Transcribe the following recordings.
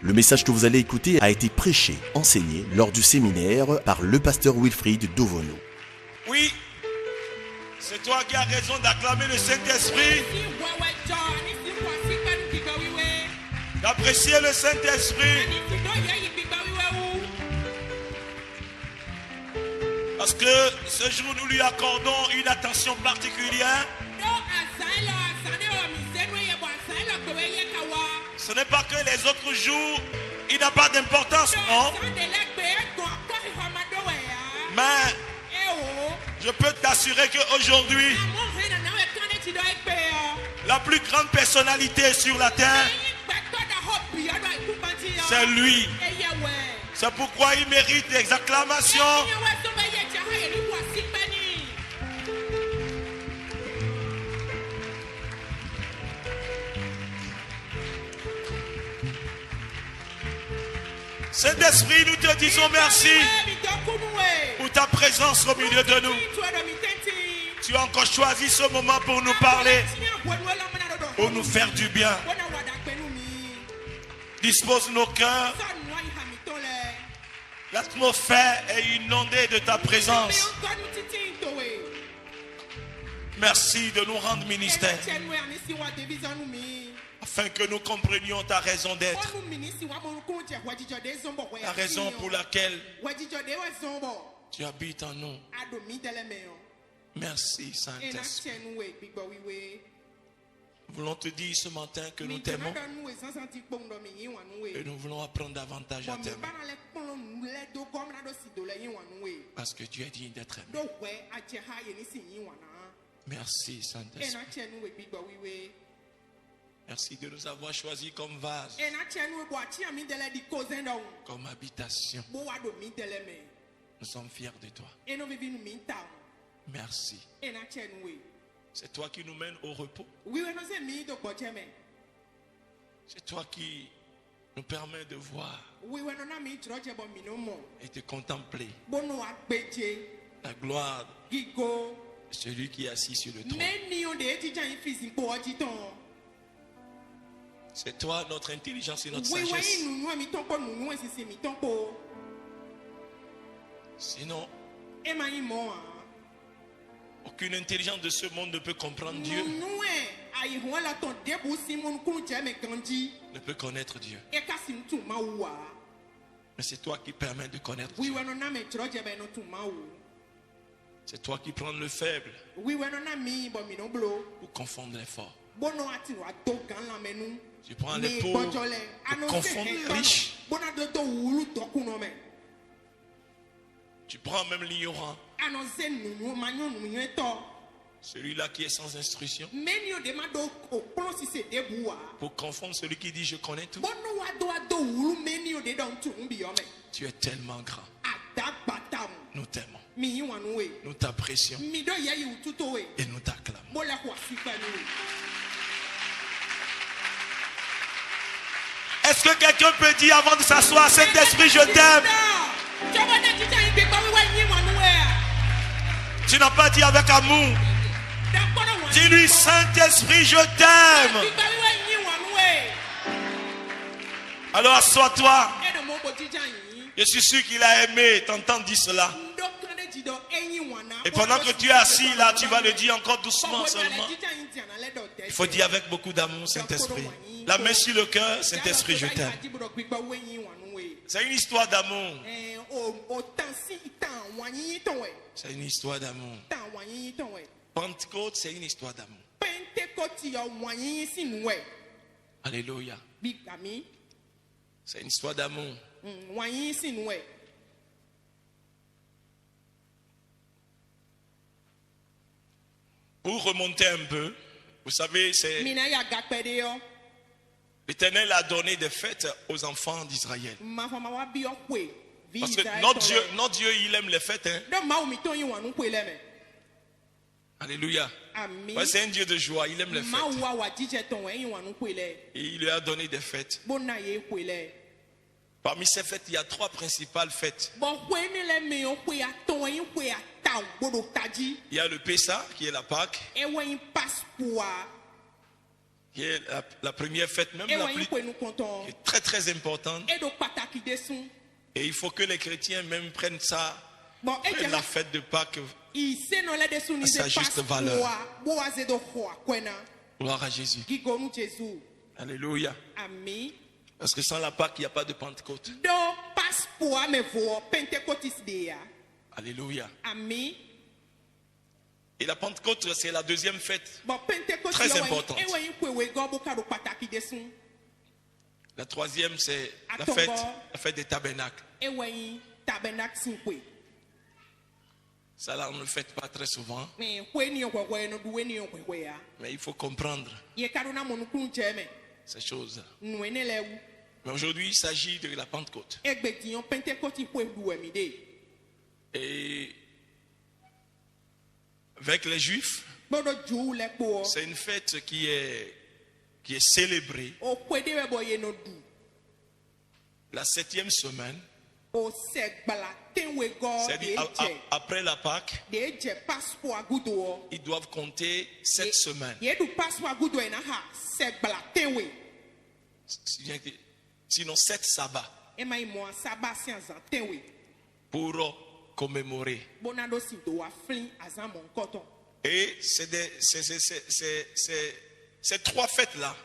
Le message que vous allez écouter a été prêché, enseigné lors du séminaire par le pasteur Wilfried Dovono. Oui, c'est toi qui as raison d'acclamer le Saint-Esprit, d'apprécier le Saint-Esprit. Parce que ce jour, nous lui accordons une attention particulière. Ce n'est pas que les autres jours, il n'a pas d'importance, non. Mais je peux t'assurer qu'aujourd'hui, la plus grande personnalité sur la terre, c'est lui. C'est pourquoi il mérite des acclamations. Saint-Esprit, nous te disons merci pour ta présence au milieu de nous. Tu as encore choisi ce moment pour nous parler, pour nous faire du bien. Dispose nos cœurs. L'atmosphère est inondée de ta présence. Merci de nous rendre ministère, afin que nous comprenions ta raison d'être, la raison pour laquelle tu habites en nous. Merci, Saint-Esprit. Nous voulons te dire ce matin que nous t'aimons et nous voulons apprendre davantage à t'aimer, parce que tu es digne d'être aimé. Merci, Saint-Esprit. Merci de nous avoir choisis comme vase, comme habitation. Nous sommes fiers de toi. Merci. C'est toi qui nous mènes au repos. C'est toi qui nous permet de voir et de contempler la gloire de celui qui est assis sur le trône. C'est toi notre intelligence et notre sagesse. Sinon, aucune intelligence de ce monde ne peut comprendre Dieu, ne peut connaître Dieu. Mais c'est toi qui permets de connaître Dieu. C'est toi qui prends le faible pour confondre les forts. Tu prends les pauvres pour confondre les riches. Tu prends même l'ignorant, celui-là qui est sans instruction, pour confondre celui qui dit je connais tout. Tu es tellement grand. Nous t'aimons, nous t'apprécions et nous t'acclamons. Est-ce que quelqu'un peut dire avant de s'asseoir, Saint-Esprit, je t'aime? Tu n'as pas dit avec amour. Dis-lui, Saint-Esprit, je t'aime. Alors assois-toi. Je suis sûr qu'il a aimé t'entendre dire cela. Et pendant que tu es assis là, tu vas le dire encore doucement seulement. Il faut dire avec beaucoup d'amour, Saint-Esprit. La main sur le cœur, Saint-Esprit, je t'aime. C'est une histoire d'amour. C'est une histoire d'amour. Pentecôte, c'est une histoire d'amour. Alléluia. C'est une histoire d'amour. Pour remonter un peu, vous savez, c'est l'Éternel a donné des fêtes aux enfants d'Israël. Parce que notre Dieu, il aime les fêtes. Alléluia. Ouais, c'est un Dieu de joie, il aime les fêtes. Et il lui a donné des fêtes. Parmi ces fêtes, il y a 3 principales fêtes. Il y a le Pessah, qui est la Pâque. Il qui est la première fête, même la plus, qui est très très importante. Et il faut que les chrétiens même prennent ça, prennent la fête de Pâques à sa juste valeur. Gloire à Jésus. Alléluia. Parce que sans la Pâque, il n'y a pas de Pentecôte. Alléluia. Et la Pentecôte, c'est la deuxième fête très importante. La troisième, c'est la fête des tabernacles. Ça là, on ne le fait pas très souvent. Mais il faut comprendre ces choses. Mais aujourd'hui, il s'agit de la Pentecôte. Et avec les Juifs, c'est une fête qui est célébrée la 7e semaine. C'est-à-dire après la Pâque, ils doivent compter 7 semaines. Sinon 7 sabbats pour commémorer. Et ces 3 fêtes-là,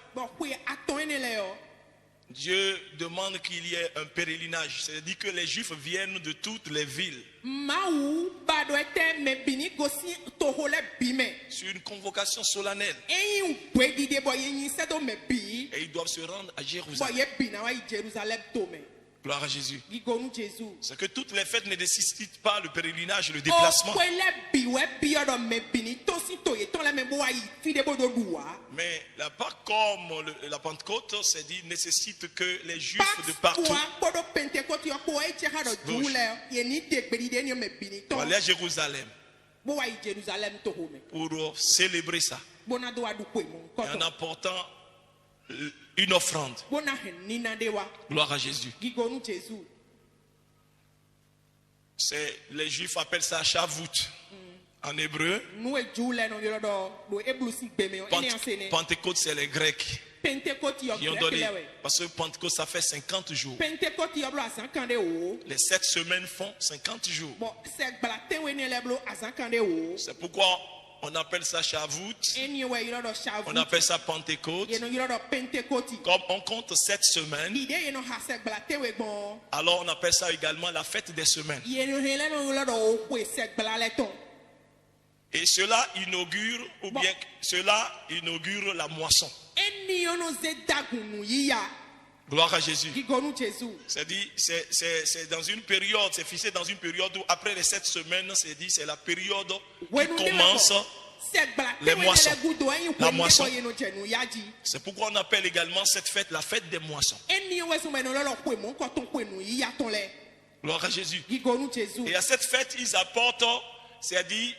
Dieu demande qu'il y ait un pèlerinage. C'est-à-dire que les Juifs viennent de toutes les villes sur une convocation solennelle. Et ils doivent se rendre à Jérusalem. Gloire à Jésus. C'est que toutes les fêtes ne nécessitent pas le pèlerinage et le déplacement. Mais la Pâque comme la Pentecôte, c'est dit, nécessite que les Juifs de partout vont aller à Jérusalem pour célébrer ça. Et en apportant une offrande. Gloire à Jésus. Les Juifs appellent ça Shavuot en hébreu. Pentecôte, c'est les Grecs qui ont donné. Parce que Pentecôte, ça fait 50 jours. Les 7 semaines font 50 jours. C'est pourquoi on appelle ça Shavuot. On appelle ça Pentecôte. Comme on compte 7 semaines, alors on appelle ça également la fête des semaines. Et cela inaugure, ou bien cela inaugure la moisson. Gloire à Jésus. C'est-à-dire, c'est dans une période, c'est fixé dans une période où après les 7 semaines, c'est dit, c'est la période qui commence les moissons. La moisson. C'est pourquoi on appelle également cette fête la fête des moissons. Gloire à Jésus. Et à cette fête, ils apportent, c'est-à-dire,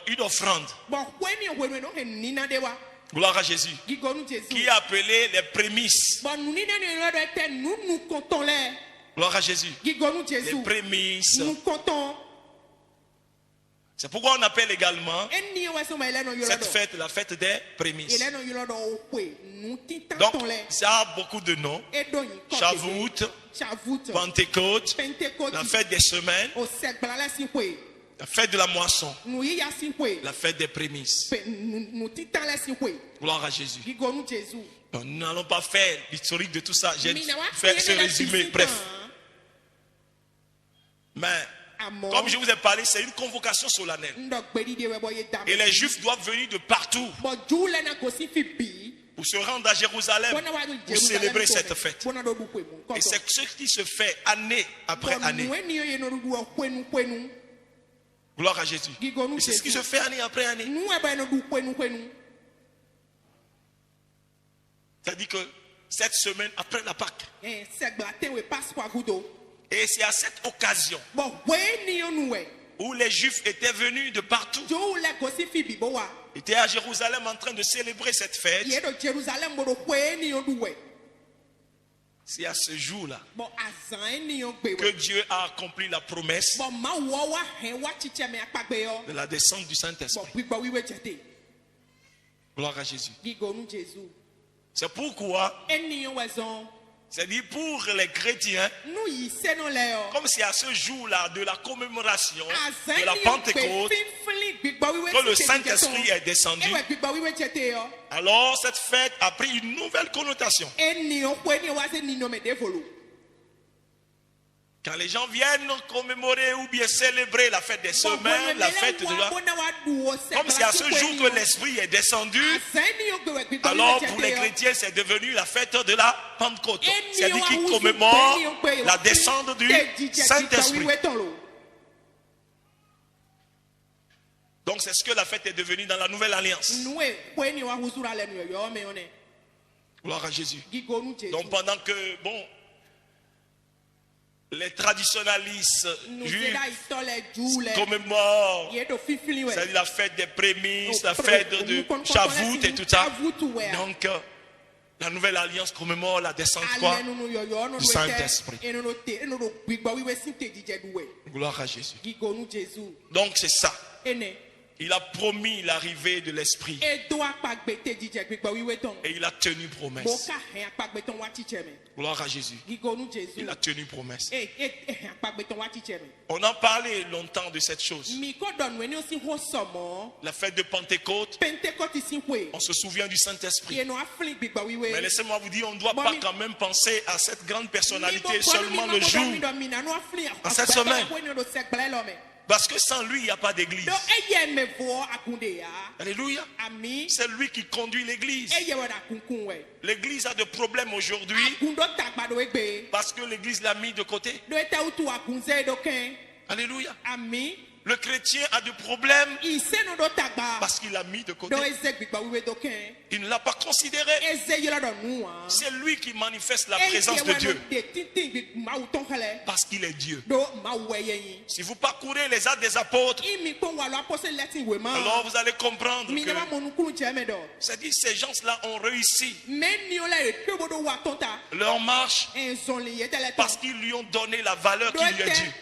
une offrande. Gloire à Jésus. Qui est appelé les prémices. Gloire à Jésus. Les prémices. C'est pourquoi on appelle également cette fête la fête des prémices. Donc, ça a beaucoup de noms. Shavuot, Pentecôte, la fête des semaines, la fête de la moisson, la fête des prémices. Gloire à Jésus. Donc, nous n'allons pas faire l'historique de tout ça. J'ai fait ce résumé bref. Mais comme je vous ai parlé, c'est une convocation solennelle. Et les Juifs doivent venir de partout pour se rendre à Jérusalem pour célébrer cette fête. Et c'est ce qui se fait année après année. Gloire à Jésus. Et c'est ce qui se fait année après année. C'est-à-dire que cette semaine après la Pâque. Et c'est à cette occasion où les Juifs étaient venus de partout, étaient à Jérusalem en train de célébrer cette fête. C'est à ce jour-là que Dieu a accompli la promesse de la descente du Saint-Esprit. Gloire à Jésus. C'est pourquoi, c'est-à-dire pour les chrétiens, comme c'est à ce jour-là de la commémoration de la Pentecôte que le Saint-Esprit est descendu, alors cette fête a pris une nouvelle connotation. Quand les gens viennent commémorer ou bien célébrer la fête des semaines, la fête de la... Comme c'est à ce jour que l'Esprit est descendu, alors pour les chrétiens c'est devenu la fête de la Pentecôte. C'est-à-dire qu'ils commémorent la descente du Saint-Esprit. Donc c'est ce que la fête est devenue dans la Nouvelle Alliance. Gloire à Jésus. Donc pendant que, bon, les traditionnalistes juifs commémorent, c'est-à-dire la fête des prémices, la fête de Shavuot et tout ça. Donc, la Nouvelle Alliance commémore la descente quoi? Du Saint-Esprit. Gloire à Jésus. Donc, c'est ça. Il a promis l'arrivée de l'Esprit. Et il a tenu promesse. Gloire à Jésus. Il a tenu promesse. On a parlé longtemps de cette chose. La fête de Pentecôte, on se souvient du Saint-Esprit. Mais laissez-moi vous dire, on ne doit pas quand même penser à cette grande personnalité seulement le jour, en cette semaine. Parce que sans lui, il n'y a pas d'église. Alléluia. C'est lui qui conduit l'église. L'église a des problèmes aujourd'hui parce que l'église l'a mis de côté. Alléluia. Le chrétien a des problèmes parce qu'il l'a mis de côté. Il ne l'a pas considéré. C'est lui qui manifeste la présence de Dieu parce qu'il est Dieu. Si vous parcourez les Actes des Apôtres, alors vous allez comprendre que c'est-à-dire ces gens-là ont réussi leur marche parce qu'ils lui ont donné la valeur qui lui est due.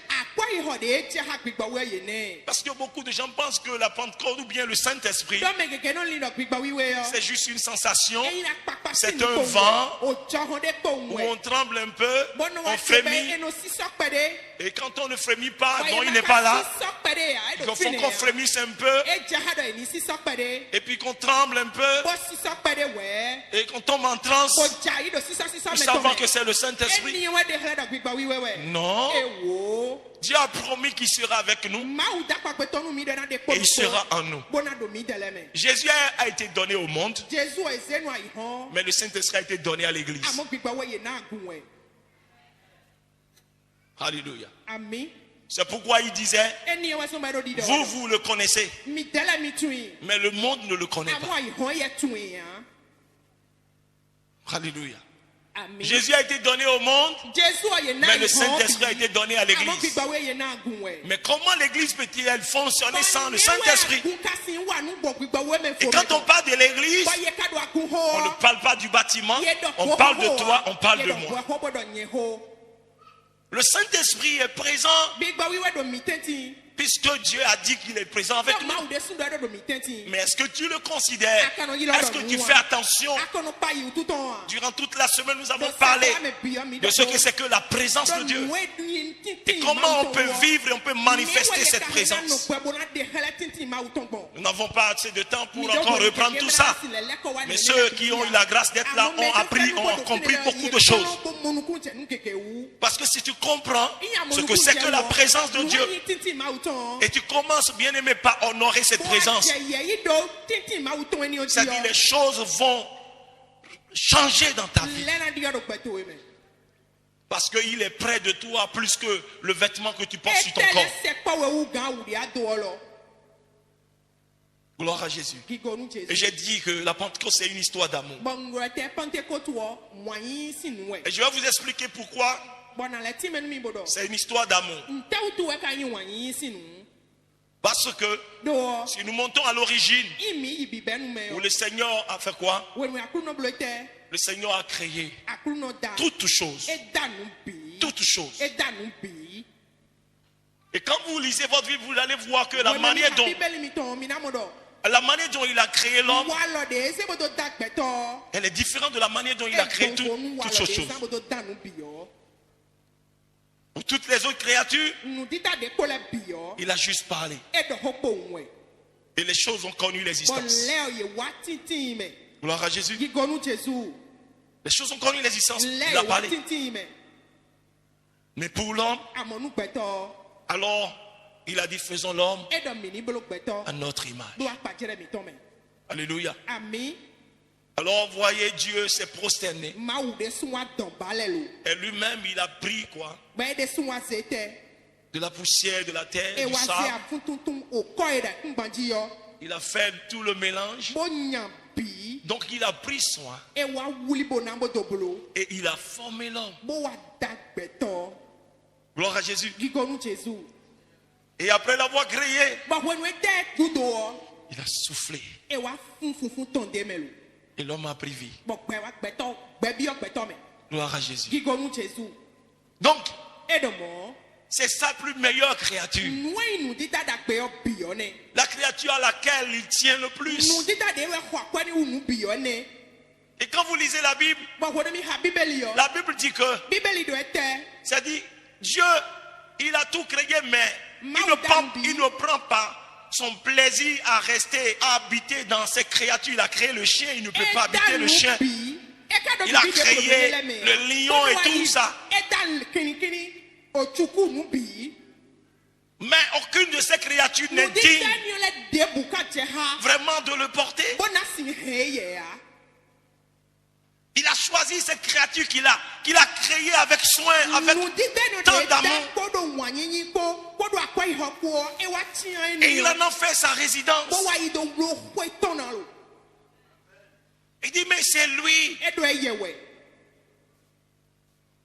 Parce que beaucoup de gens pensent que la Pentecôte ou bien le Saint-Esprit, c'est juste une sensation, c'est un vent où on tremble un peu, on frémit. Et quand on ne frémit pas, non, il n'est pas là. Il faut qu'on frémisse un peu. Et puis qu'on tremble un peu. Et qu'on tombe en transe. Pour savoir que c'est le Saint-Esprit. Non. Dieu a promis qu'il sera avec nous. Et il sera en nous. Jésus a été donné au monde. Mais le Saint-Esprit a été donné à l'église. Alléluia. C'est pourquoi il disait, vous le connaissez, mais le monde ne le connaît pas. Alléluia. Jésus a été donné au monde, mais le Saint-Esprit a été donné à l'église. Mais comment l'église peut-elle fonctionner sans le Saint-Esprit? Et quand on parle de l'église, on ne parle pas du bâtiment, on parle de toi, on parle de moi. Le Saint-Esprit est présent puisque Dieu a dit qu'il est présent avec nous. Mais est-ce que tu le considères? Est-ce que tu fais attention? Durant toute la semaine, nous avons parlé de ce que c'est que la présence de Dieu. Et comment on peut vivre et on peut manifester cette présence. Nous n'avons pas assez de temps pour encore reprendre tout ça. Mais ceux qui ont eu la grâce d'être là ont appris, ont compris beaucoup de choses. Parce que si tu comprends ce que c'est que la présence de Dieu, et tu commences, bien aimé, par honorer cette présence, c'est-à-dire les choses vont changer dans ta vie. Parce qu'il est près de toi plus que le vêtement que tu portes sur ton corps. Gloire à Jésus. Et j'ai dit que la Pentecôte c'est une histoire d'amour. Et je vais vous expliquer pourquoi. C'est une histoire d'amour. Parce que si nous montons à l'origine, où le Seigneur a fait quoi? Le Seigneur a créé toutes choses. Toutes choses. Et quand vous lisez votre Bible, vous allez voir que la manière dont La manière dont il a créé l'homme, elle est différente de la manière dont il a créé toutes choses. Pour toutes les autres créatures, il a juste parlé. Et les choses ont connu l'existence. Gloire à Jésus. Les choses ont connu l'existence. Il a parlé. Mais pour l'homme, alors il a dit faisons l'homme à notre image. Alléluia. Alors voyez, Dieu s'est prosterné. Et lui-même il a pris quoi? De la poussière, de la terre, du sable. Il a fait tout le mélange. Donc il a pris soin. Et il a formé l'homme. Gloire à Jésus. Et après l'avoir créé, il a soufflé. Et l'homme a pris vie. Gloire à Jésus. Donc, c'est sa plus meilleure créature. La créature à laquelle il tient le plus. Et quand vous lisez la Bible dit que, c'est-à-dire, Dieu, il a tout créé, mais il ne prend pas son plaisir à rester, à habiter dans ces créatures. Il a créé le chien, il ne peut pas habiter le chien. Il a créé le lion et tout ça. Mais aucune de ces créatures n'est digne vraiment de le porter. Il a choisi cette créature qu'il a créée avec soin, avec tant d'amour. Et il en a fait sa résidence. Il dit, mais c'est lui.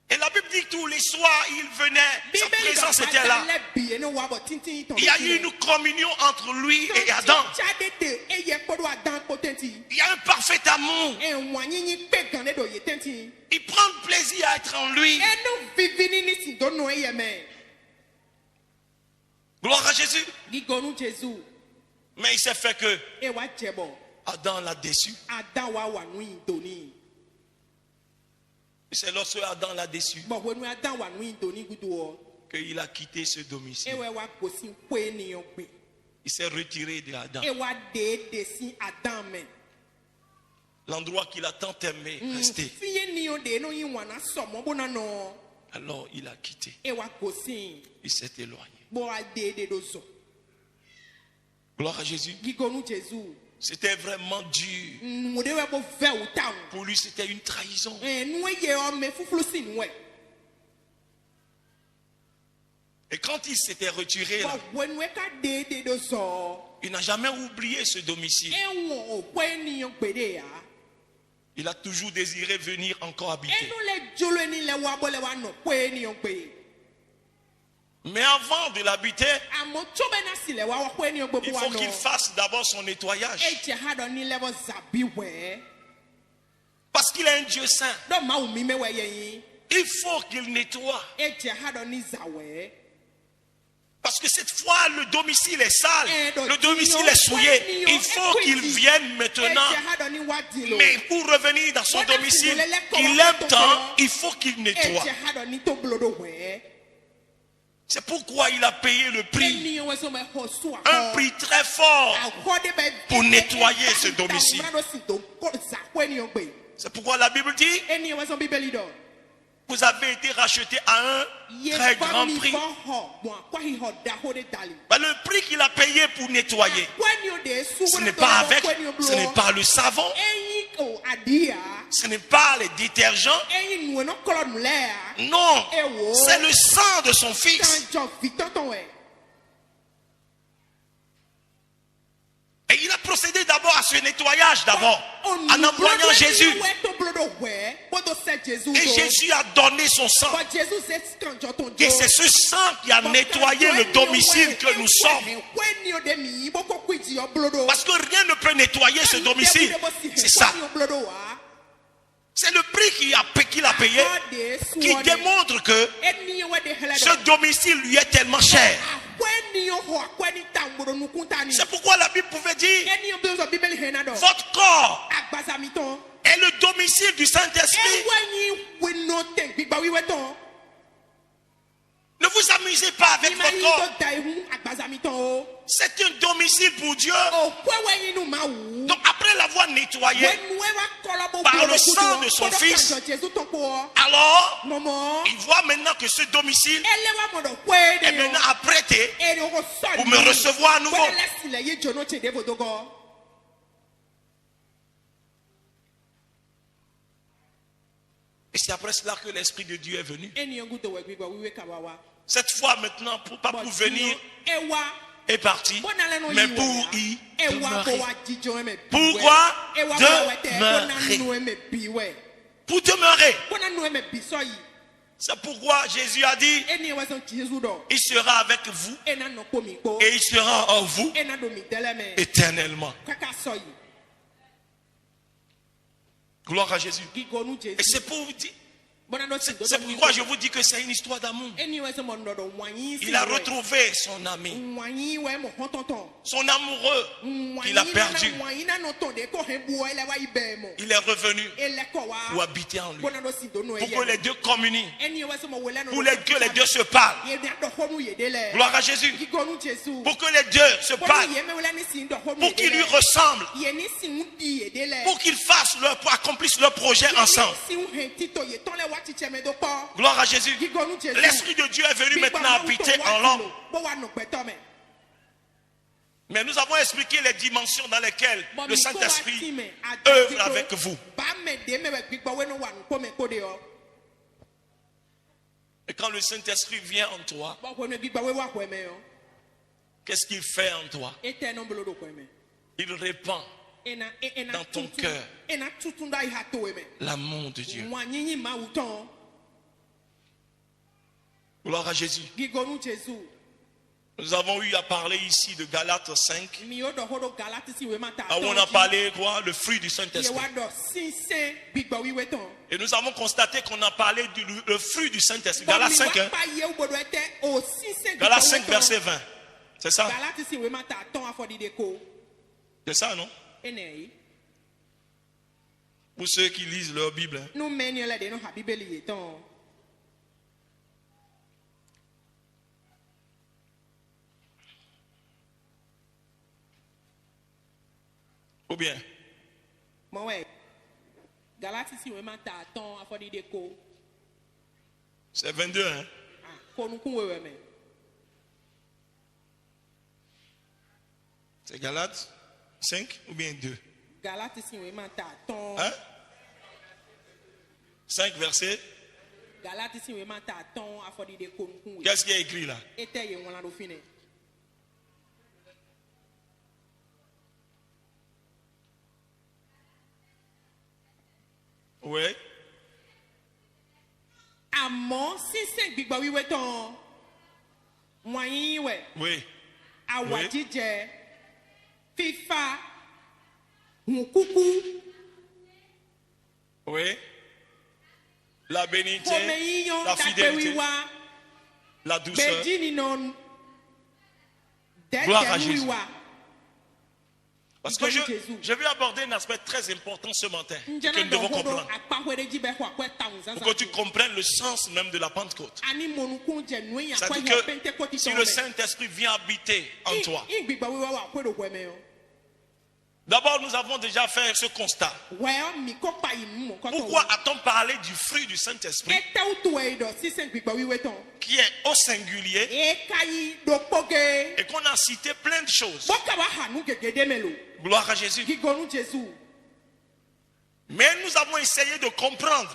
Et la Bible dit que tous les soirs, il venait, sa présence était là. Il y a eu une communion entre lui et Adam. Il y a un parfait amour. Il prend plaisir à être en lui. Gloire à Jésus. Mais il s'est fait que Adam l'a déçu. C'est lorsque Adam l'a déçu qu'il a quitté ce domicile. Il s'est retiré de Adam. L'endroit qu'il a tant aimé rester. Alors il a quitté. Il s'est éloigné. Gloire à Jésus. C'était vraiment dur. Pour lui, c'était une trahison. Et quand il s'était retiré, là, il n'a jamais oublié ce domicile. Il a toujours désiré venir encore habiter. Mais avant de l'habiter, il faut qu'il fasse d'abord son nettoyage. Parce qu'il est un Dieu saint. Il faut qu'il nettoie. Parce que cette fois, le domicile est sale. Le domicile est souillé. Il faut qu'il vienne maintenant. Mais pour revenir dans son domicile, qu'il aime tant, il faut qu'il nettoie. C'est pourquoi il a payé le prix. Un prix très fort pour nettoyer ce domicile. C'est pourquoi la Bible dit, vous avez été racheté à un très grand prix. Mais le prix qu'il a payé pour nettoyer, ce n'est pas avec, ce n'est pas le savon, ce n'est pas les détergents. Non, c'est le sang de son fils. Et il a procédé d'abord à ce nettoyage d'abord, en envoyant Jésus. Et Jésus a donné son sang. Et c'est ce sang qui a nettoyé le domicile que nous sommes. Parce que rien ne peut nettoyer ce domicile. C'est ça. C'est le prix qu'il a payé qui démontre que ce domicile lui est tellement cher. C'est pourquoi la Bible pouvait dire votre corps est le domicile du Saint-Esprit. Ne vous amusez pas avec votre corps. C'est un domicile pour Dieu. Donc après l'avoir nettoyé par le sang de son Fils, alors il voit maintenant que ce domicile est maintenant apprêté pour me recevoir à nouveau. Et c'est après cela que l'Esprit de Dieu est venu. Cette fois maintenant, pas pour venir et partir, mais pour y demeurer. Pourquoi demeurer? Pour demeurer. C'est pourquoi Jésus a dit, il sera avec vous et il sera en vous éternellement. Gloire à Jésus. Et c'est pour vous dire. C'est pourquoi je vous dis que c'est une histoire d'amour. Il a retrouvé son ami, son amoureux qu'il a perdu. Il est revenu pour habiter en lui, pour que les deux communient, pour que les deux se parlent. Gloire à Jésus. Pour que les deux se parlent, pour qu'ils lui ressemblent, pour qu'ils accomplissent leur projet ensemble. Gloire à Jésus. L'Esprit de Dieu est venu maintenant habiter en l'homme. Mais nous avons expliqué les dimensions dans lesquelles le Saint-Esprit œuvre avec vous. Et quand le Saint-Esprit vient en toi, qu'est-ce qu'il fait en toi? Il répand dans ton cœur l'amour de Dieu. Gloire à Jésus. Nous avons eu à parler ici de Galates 5. On a parlé quoi? Le fruit du Saint-Esprit. Et nous avons constaté qu'on a parlé du fruit du Saint-Esprit. Galates 5, hein? Galates 5, verset 20. C'est ça? C'est ça, non? Pour ceux qui lisent leur Bible. Hein? Ou bien? C'est 22, hein? C'est Galates 5 ou bien 2? Hein? 5 versets. Qu'est-ce qui est écrit là? Oui. Oui. FIFA. Oui. La bénité, la fidélité, la douceur. Gloire à Jésus. Parce que je vais aborder un aspect très important ce matin que nous devons comprendre. Pour que tu comprennes le sens même de la Pentecôte. C'est-à-dire que si le Saint-Esprit vient habiter en toi, d'abord nous avons déjà fait ce constat. Pourquoi a-t-on parlé du fruit du Saint-Esprit qui est au singulier et qu'on a cité plein de choses? Gloire à Jésus. Mais nous avons essayé de comprendre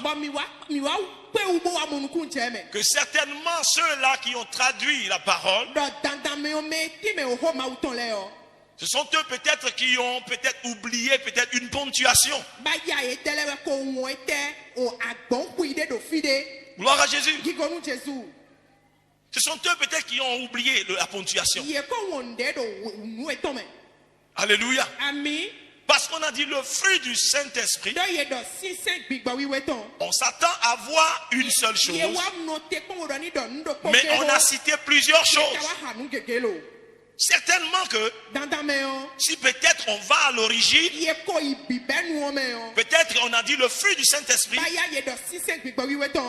que certainement ceux-là qui ont traduit la parole, ce sont eux peut-être qui ont peut-être oublié peut-être une ponctuation. Gloire à Jésus. Ce sont eux peut-être qui ont oublié la ponctuation. Alléluia. Parce qu'on a dit le fruit du Saint-Esprit. On s'attend à voir une seule chose. Mais on a cité plusieurs choses. Certainement que si peut-être on va à l'origine, peut-être on a dit le fruit du Saint-Esprit,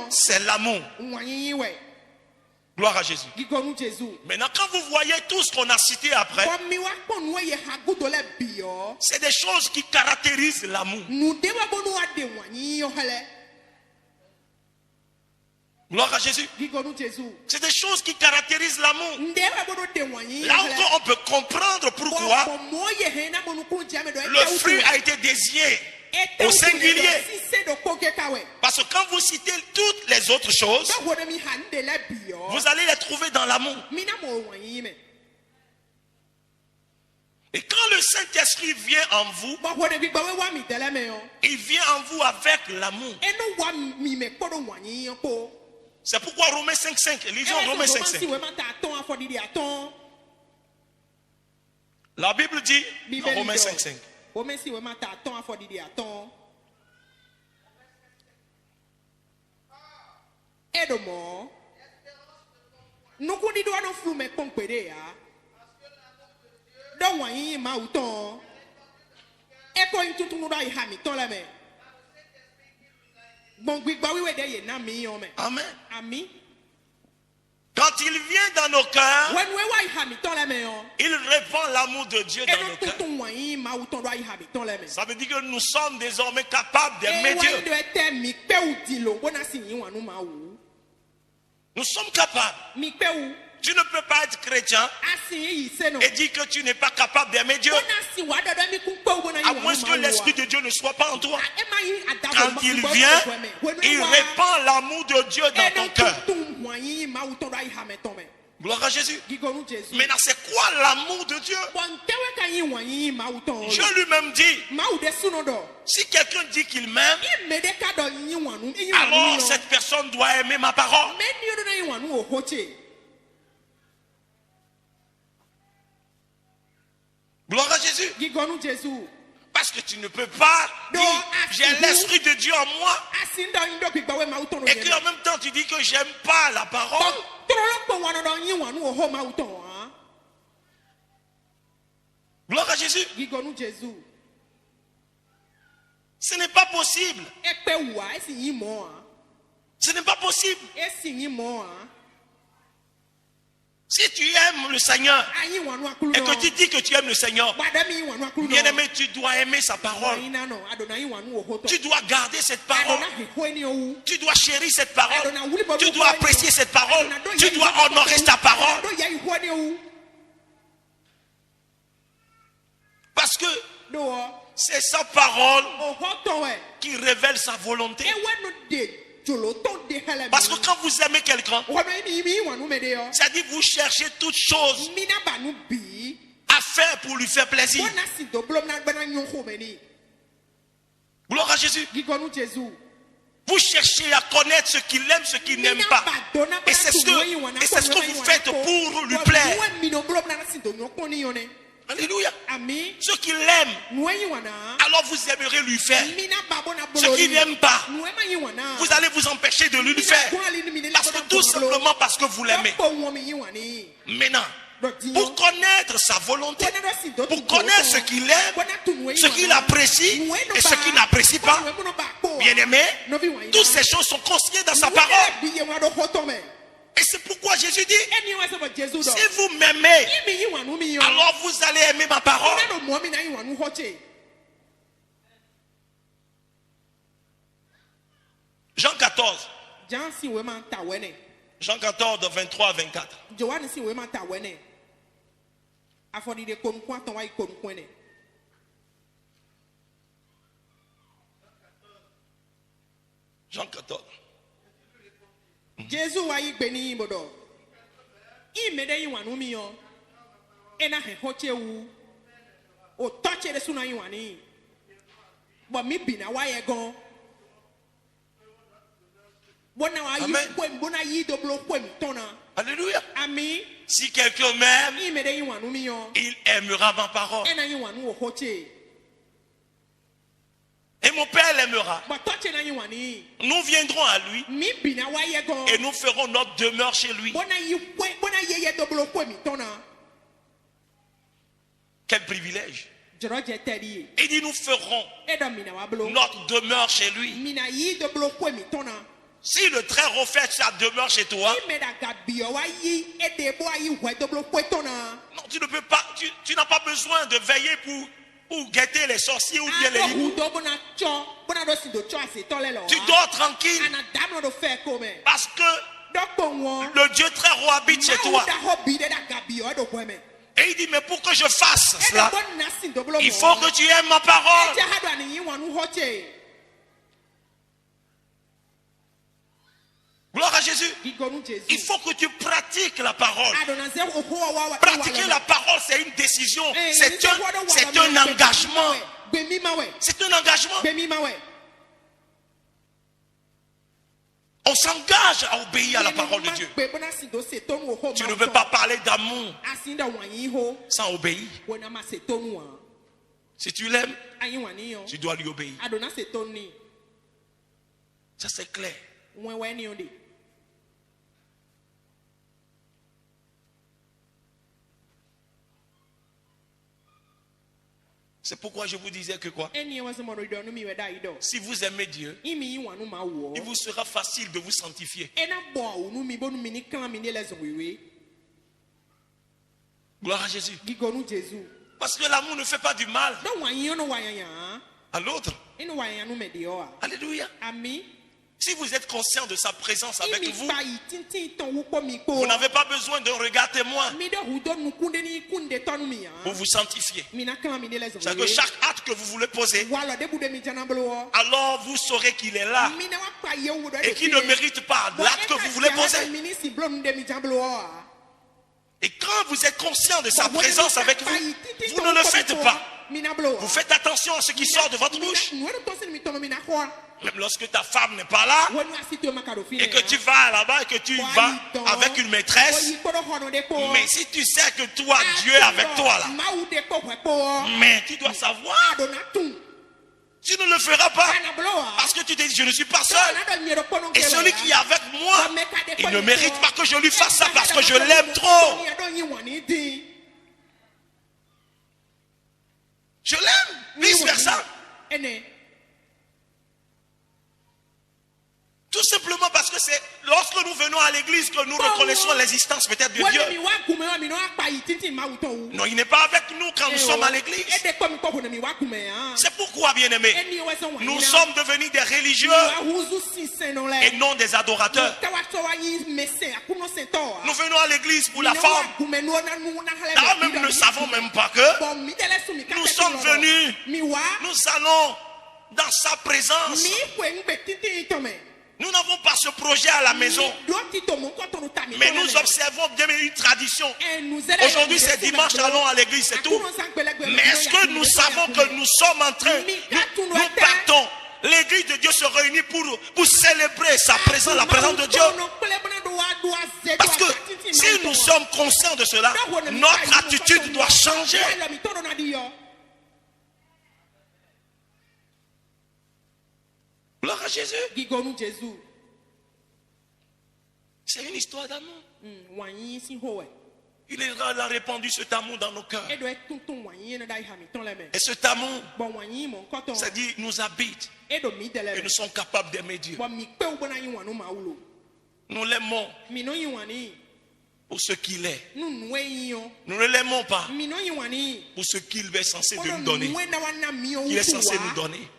c'est l'amour. Gloire à Jésus. Maintenant, quand vous voyez tout ce qu'on a cité après, c'est des choses qui caractérisent l'amour. Gloire à Jésus. C'est des choses qui caractérisent l'amour. Là encore, on peut comprendre pourquoi le fruit a été désigné au singulier. Parce que quand vous citez toutes les autres choses, vous allez les trouver dans l'amour. Et quand le Saint-Esprit vient en vous, il vient en vous avec l'amour. C'est pourquoi Romains 5.5, lisons Romains 5.5. La Bible dit dans Romains 5.5. Amen. Quand il vient dans nos cœurs, il répand l'amour de Dieu dans nos cœurs. Ça veut dire que nous sommes désormais capables d'aimer Dieu. Nous sommes capables. Tu ne peux pas être chrétien et dire que tu n'es pas capable d'aimer Dieu, à moins que l'Esprit de Dieu ne soit pas en toi. Quand il vient, il répand l'amour de Dieu dans ton cœur. Gloire à Jésus. Maintenant, c'est quoi l'amour de Dieu? Dieu lui-même dit, si quelqu'un dit qu'il m'aime, alors cette personne doit aimer ma parole. Gloire à Jésus. Parce que tu ne peux pas dire j'ai l'Esprit de Dieu en moi et qu'en même temps tu dis que j'aime pas la parole. Gloire à Jésus. Ce n'est pas possible. Ce n'est pas possible. Si tu aimes le Seigneur et que tu dis que tu aimes le Seigneur, bien aimé, tu dois aimer sa parole. Tu dois garder cette parole. Tu dois chérir cette parole. Tu dois apprécier cette parole. Tu dois honorer sa parole. Parce que c'est sa parole qui révèle sa volonté. Parce que quand vous aimez quelqu'un, c'est-à-dire vous cherchez toute chose à faire pour lui faire plaisir. Gloire à Jésus. Vous cherchez à connaître ce qu'il aime, ce qu'il n'aime pas. Et c'est ce que vous faites pour lui plaire. Alléluia. Ce qu'il aime, alors vous aimerez lui faire. Ce qu'il n'aime pas, vous allez vous empêcher de lui faire. Parce que tout simplement parce que vous l'aimez. Maintenant, pour connaître sa volonté, pour connaître ce qu'il aime, ce qu'il apprécie et ce qu'il n'apprécie pas, bien aimé, toutes ces choses sont consignées dans sa parole. Et c'est pourquoi Jésus dit, si vous m'aimez, alors vous allez aimer ma parole. Jean 14. Jean 14, de 23 à 24. Jean 14. Jésus wa yi gbeni bodo imede yi wanu mi yo ena he hoche wu o touch de suna yi wani bo mi bi na wa ye gan bona wa yi kwem bona yi doblo kwem tona. Alléluia. Amen. Si quelqu'un m'aime, imede yi wanu mi yo il aimera ma parole. ena yi wanu o hoche. Et mon Père l'aimera. Nous viendrons à lui et nous ferons notre demeure chez lui. Quel privilège. Il dit nous ferons notre demeure chez lui. Si le très haut fait sa demeure chez toi, non, tu ne peux pas, tu n'as pas besoin de veiller pour guetter les sorciers ou bien les hiboux. Tu dors tranquille parce que le Dieu très haut habite chez toi. Et il dit, mais pour que je fasse cela, il faut que tu aimes ma parole. Gloire à Jésus. Il faut que tu pratiques la parole. Pratiquer la parole, c'est une décision. C'est un engagement. C'est un engagement. On s'engage à obéir à la parole de Dieu. Tu ne veux pas parler d'amour sans obéir. Si tu l'aimes, tu dois lui obéir. Ça c'est clair. C'est pourquoi je vous disais que quoi? Si vous aimez Dieu, il vous sera facile de vous sanctifier. Gloire à Jésus. Parce que l'amour ne fait pas du mal à l'autre. Alléluia. Si vous êtes conscient de sa présence avec vous, vous n'avez pas besoin d'un regard témoin pour vous sanctifier. C'est que chaque acte que vous voulez poser, alors vous saurez qu'il est là et qu'il ne mérite pas l'acte que vous voulez poser. Et quand vous êtes conscient de sa présence avec vous, vous ne le faites pas. Vous faites attention à ce qui sort de votre bouche. Même lorsque ta femme n'est pas là et que tu vas là-bas et que tu vas avec une maîtresse, mais si tu sais que toi, Dieu est avec toi là, mais tu dois savoir, tu ne le feras pas parce que tu te dis je ne suis pas seul. Et celui qui est avec moi, il ne mérite pas que je lui fasse ça parce que je l'aime trop. Je l'aime, vice versa. Tout simplement parce que c'est lorsque nous venons à l'église que nous reconnaissons l'existence peut-être de Dieu. Non, il n'est pas avec nous quand nous sommes à l'église. C'est pourquoi, bien-aimés, nous sommes devenus des religieux et non des adorateurs. Nous venons à l'église pour la forme. Là même nous ne savons même pas que nous sommes venus, nous allons dans sa présence. Nous n'avons pas ce projet à la maison. Mais nous observons bien une tradition. Aujourd'hui c'est dimanche, allons à l'église, c'est tout. Mais est-ce que nous savons que nous sommes en train, nous partons, l'église de Dieu se réunit pour célébrer sa présence, la présence de Dieu. Parce que si nous sommes conscients de cela, notre attitude doit changer. Gloire à Jésus. C'est une histoire d'amour. Il a répandu cet amour dans nos cœurs. Et cet amour, c'est-à-dire, nous habite. Et nous sommes capables d'aimer Dieu. Nous l'aimons pour ce qu'il est. Nous ne l'aimons pas pour ce qu'il est censé de nous donner. Il est censé nous donner.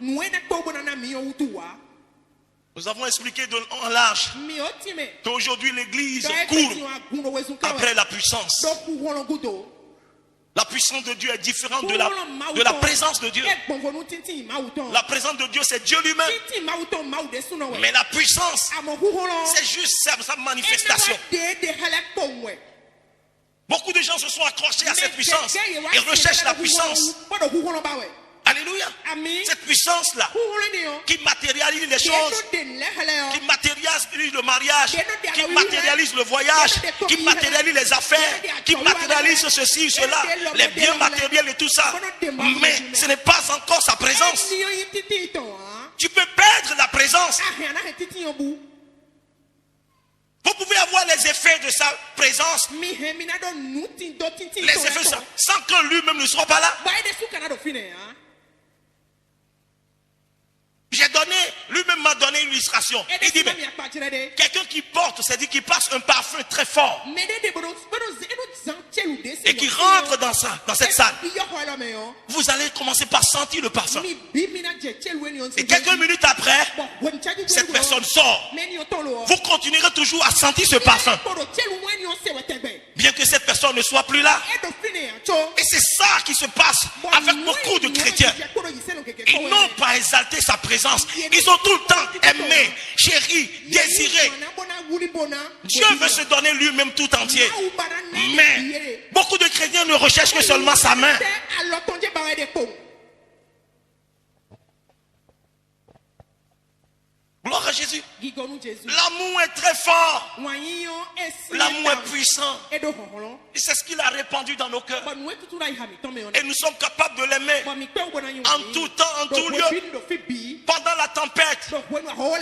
Nous avons expliqué en large qu'aujourd'hui l'église court après la puissance. La puissance de Dieu est différente de la présence de Dieu. La présence de Dieu, c'est Dieu lui-même. Mais la puissance, c'est juste sa manifestation. Beaucoup de gens se sont accrochés à cette puissance et recherchent la puissance Alléluia. Cette puissance-là qui matérialise les choses, qui matérialise le mariage, qui matérialise le voyage, qui matérialise les affaires, qui matérialise ceci, cela, les biens matériels et tout ça. Mais ce n'est pas encore sa présence. Tu peux perdre la présence. Vous pouvez avoir les effets de sa présence, les effets sans que lui-même ne soit pas là. J'ai donné, lui-même m'a donné une illustration. Il dit, mais quelqu'un qui porte, c'est-à-dire qui passe un parfum très fort et qui rentre dans cette salle, vous allez commencer par sentir le parfum. Et quelques minutes après, cette personne sort. Vous continuerez toujours à sentir ce parfum, bien que cette personne ne soit plus là. Et c'est ça qui se passe avec beaucoup de chrétiens. Ils n'ont pas exalté sa présence. Ils ont tout le temps aimé, chéri, désiré. Dieu veut se donner lui-même tout entier. Mais beaucoup de chrétiens ne recherchent que seulement sa main. Gloire à Jésus. L'amour est très fort. L'amour est puissant. Et c'est ce qu'il a répandu dans nos cœurs. Et nous sommes capables de l'aimer en tout temps, en tout lieu. Pendant la tempête,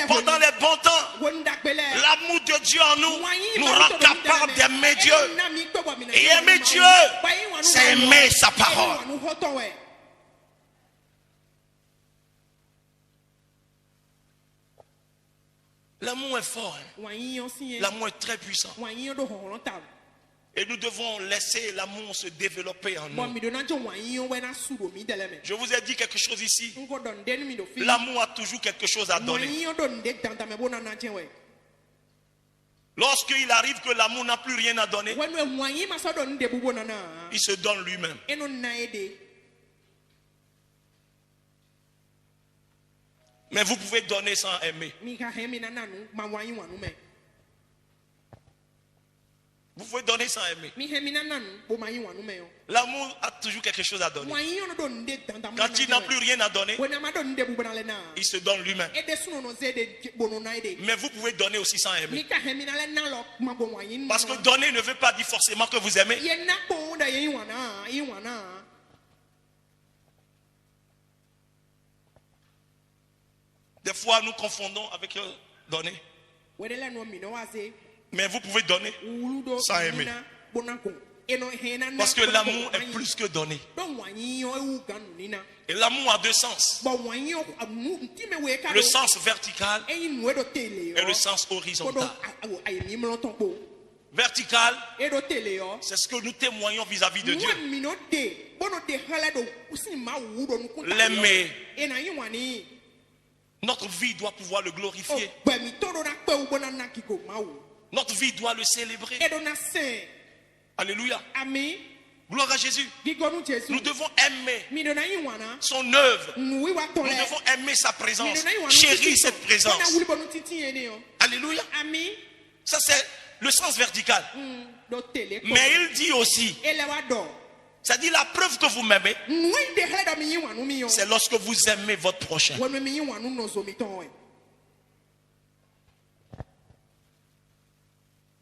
pendant les bons temps, l'amour de Dieu en nous nous rend capables d'aimer Dieu. Et aimer Dieu, c'est aimer sa parole. L'amour est fort. L'amour est très puissant. Et nous devons laisser l'amour se développer en nous. Je vous ai dit quelque chose ici. L'amour a toujours quelque chose à donner. Lorsqu'il arrive que l'amour n'a plus rien à donner, il se donne lui-même. Mais vous pouvez donner sans aimer. Vous pouvez donner sans aimer. L'amour a toujours quelque chose à donner. Quand il n'a plus rien à donner, il se donne lui-même. Mais vous pouvez donner aussi sans aimer. Parce que donner ne veut pas dire forcément que vous aimez. Des fois, nous confondons avec donner. Mais vous pouvez donner sans aimer. Parce que l'amour est plus que donner. Et l'amour a deux sens. Le sens vertical et le sens horizontal. Vertical, c'est ce que nous témoignons vis-à-vis de Dieu. L'aimer. Notre vie doit pouvoir le glorifier. Notre vie doit le célébrer. Alléluia. Gloire à Jésus. Nous devons aimer son œuvre. Nous devons aimer sa présence. Chérir cette présence. Alléluia. Ça c'est le sens vertical. Mais il dit aussi, c'est-à-dire la preuve que vous m'aimez, c'est lorsque vous aimez votre prochain.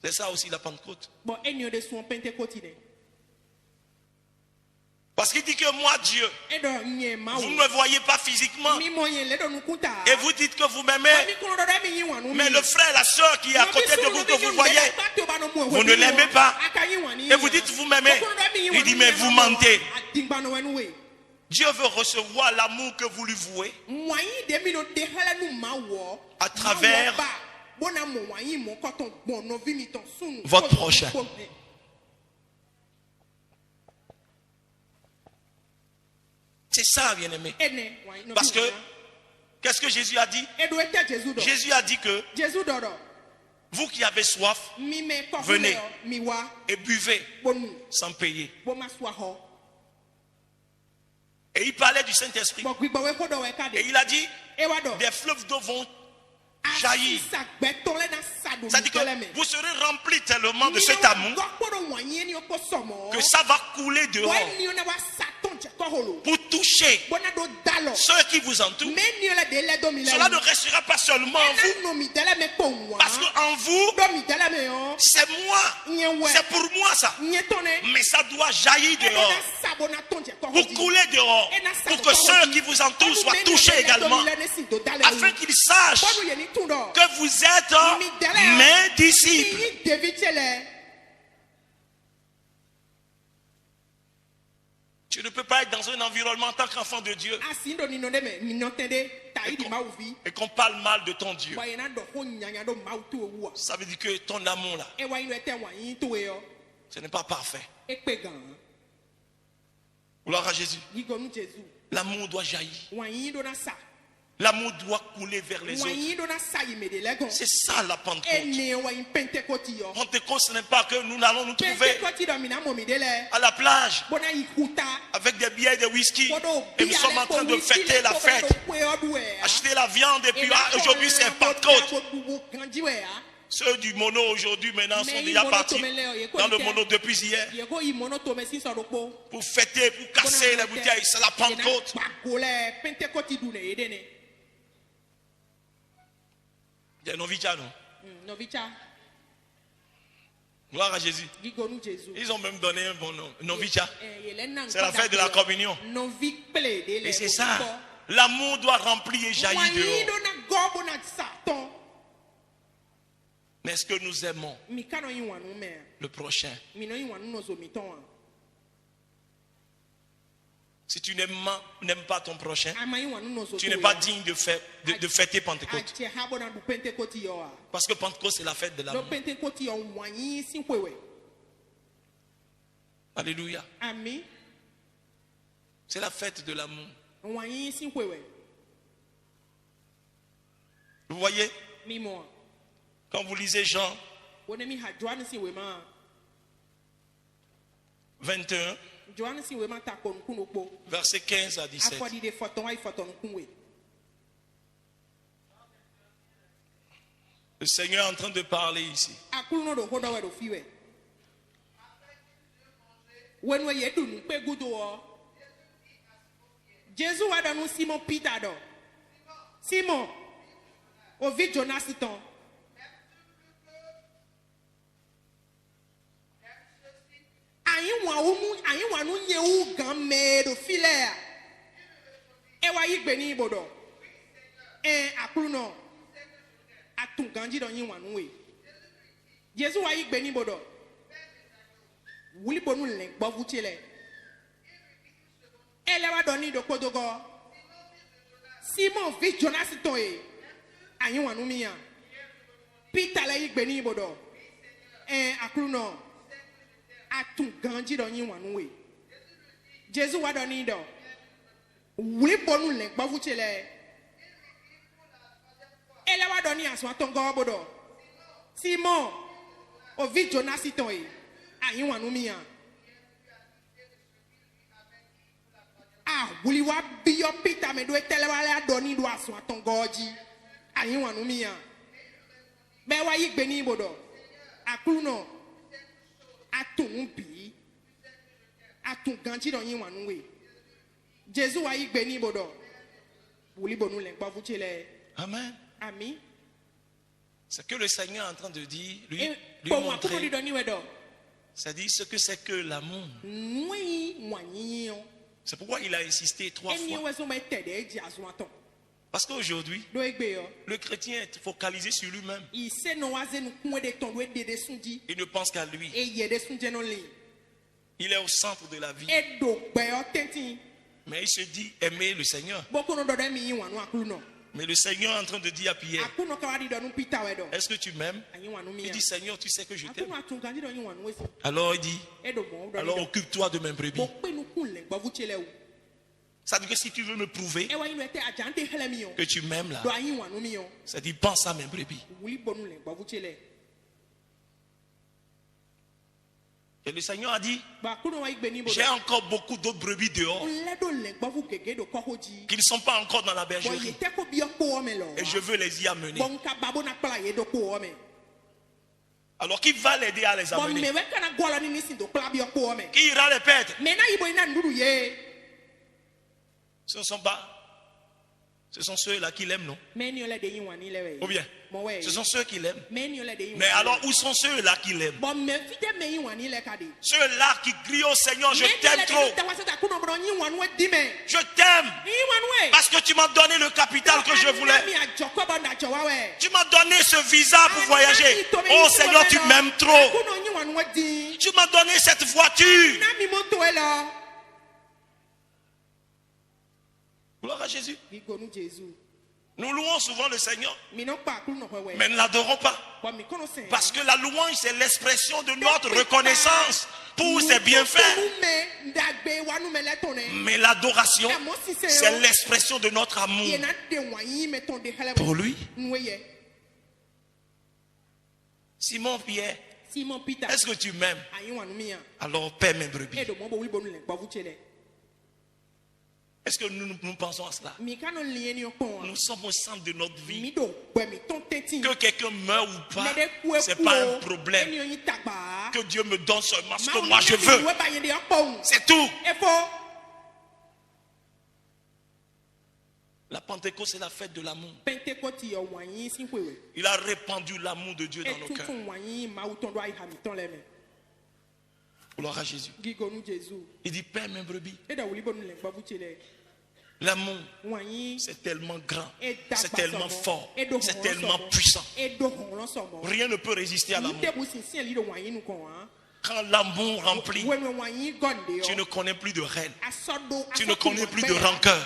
C'est ça aussi la Pentecôte. Parce qu'il dit que moi, Dieu, vous ne me voyez pas physiquement. Et vous dites que vous m'aimez. Mais le frère, la soeur qui est à côté de vous, que vous voyez, vous ne l'aimez pas. Et vous dites vous m'aimez. Il dit mais vous mentez. Dieu veut recevoir l'amour que vous lui vouez à travers votre prochain. C'est ça, bien-aimé. Parce que, qu'est-ce que Jésus a dit? Jésus a dit que vous qui avez soif, venez et buvez sans payer. Et il parlait du Saint-Esprit. Et il a dit, des fleuves d'eau vont jaillir. C'est-à-dire que vous serez remplis tellement de cet amour que ça va couler dehors. pour toucher ceux qui vous entourent. Cela ne restera pas seulement en vous. Parce qu'en vous, c'est moi. C'est pour moi ça. Mais ça doit jaillir dehors. Pour couler dehors. Pour que ceux qui vous entourent soient touchés également. Afin qu'ils sachent que vous êtes mes disciples. Tu ne peux pas être dans un environnement en tant qu'enfant de Dieu et qu'on parle mal de ton Dieu. Ça veut dire que ton amour là, ce n'est pas parfait. Gloire à Jésus. L'amour doit jaillir. L'amour doit couler vers les autres. C'est ça la Pentecôte. Pentecôte, ce n'est pas que nous allons nous trouver à la plage avec des billets de whisky et nous sommes en train de fêter la fête, acheter la viande et puis aujourd'hui c'est Pentecôte. Ceux du mono aujourd'hui maintenant sont déjà partis dans le mono depuis hier pour fêter, pour casser les bouteilles. C'est la Pentecôte. Il y a Novicha, non? Gloire à Jésus. Ils ont même donné un bon nom. Novicha. C'est la fête de la communion. Et c'est ça. L'amour doit remplir et jaillir dehors. Mais est-ce que nous aimons le prochain? Si tu n'aimes pas ton prochain, tu n'es pas digne de fêter Pentecôte. Parce que Pentecôte, c'est la fête de l'amour. Alléluia. C'est la fête de l'amour. Vous voyez? Quand vous lisez Jean 21, verset 15 à 17. Le Seigneur est en train de parler ici. Jésus a donné Simon Peter. Simon, au vide Jonas ton. Ayi nu nye wu gan me do file e wa yi gbe ni ibodo akuru no atun ganji do yin wanu we Jesu wa yi gbe ni ibodo wuli bonu le gbo vutile ele wa do ni do kodogo Simon vi Jonas ton ayi wanu mi ya Peter la yi gbe ni ibodo akuru no atun ganji do yin wanu we Jésus wa do ni do wuli bonu le gbo vutile ele wa do ni aso atongo bodo Simon o vi Jonas ton ayin wanu mi ya wuli wa bi yo Peter me do tele wa le do ni do aso atongo ji ayin wanu mi ya be wa yi gbe ni bodo akuru no atun bi atun ganji do yin wanu we Jésus wa yi gbe ni bodo wuli bonu le gbo vutile. Amen. Amen. C'est que le Seigneur est en train de dire, lui montrer. C'est-à-dire ce que c'est que l'amour. C'est pourquoi il a insisté 3 fois. Parce qu'aujourd'hui, le chrétien est focalisé sur lui-même. Il ne pense qu'à lui. Il est au centre de la vie. Mais il se dit aimer le Seigneur. Mais le Seigneur est en train de dire à Pierre, est-ce que tu m'aimes? Il dit, Seigneur, tu sais que je t'aime. Alors il dit, alors occupe-toi de mes brebis. Ça veut dire que si tu veux me prouver que tu m'aimes là, ça dit, pense à mes brebis. Et le Seigneur a dit, j'ai encore beaucoup d'autres brebis dehors qui ne sont pas encore dans la bergerie. Et je veux les y amener. Alors qui va l'aider à les amener? Qui ira les perdre? Ce ne sont pas. Ce sont ceux-là qui l'aiment, non? Ou bien, ce sont ceux qui l'aiment. Mais alors, où sont ceux-là qui l'aiment? Ceux-là qui crient au Seigneur, je t'aime trop. Je t'aime. Parce que tu m'as donné le capital que je voulais. Tu m'as donné ce visa pour voyager. Oh Seigneur, tu m'aimes trop. Tu m'as donné cette voiture. Gloire à Jésus. Nous louons souvent le Seigneur, mais ne l'adorons pas. Parce que la louange, c'est l'expression de notre reconnaissance pour ses bienfaits. Mais l'adoration, c'est l'expression de notre amour pour lui. Simon Pierre, est-ce que tu m'aimes? Alors paie mes brebis. Est-ce que nous pensons à cela? Nous sommes au centre de notre vie. Que quelqu'un meure ou pas, ce n'est pas un problème. Que Dieu me donne seulement ce que moi je veux. C'est tout. La Pentecôte, c'est la fête de l'amour. Il a répandu l'amour de Dieu dans nos cœurs. Gloire à Jésus. Il dit, paie mes brebis. L'amour, c'est tellement grand, c'est tellement fort, c'est tellement puissant. Rien ne peut résister à l'amour. Quand l'amour remplit, tu ne connais plus de haine, tu ne connais plus de rancœur,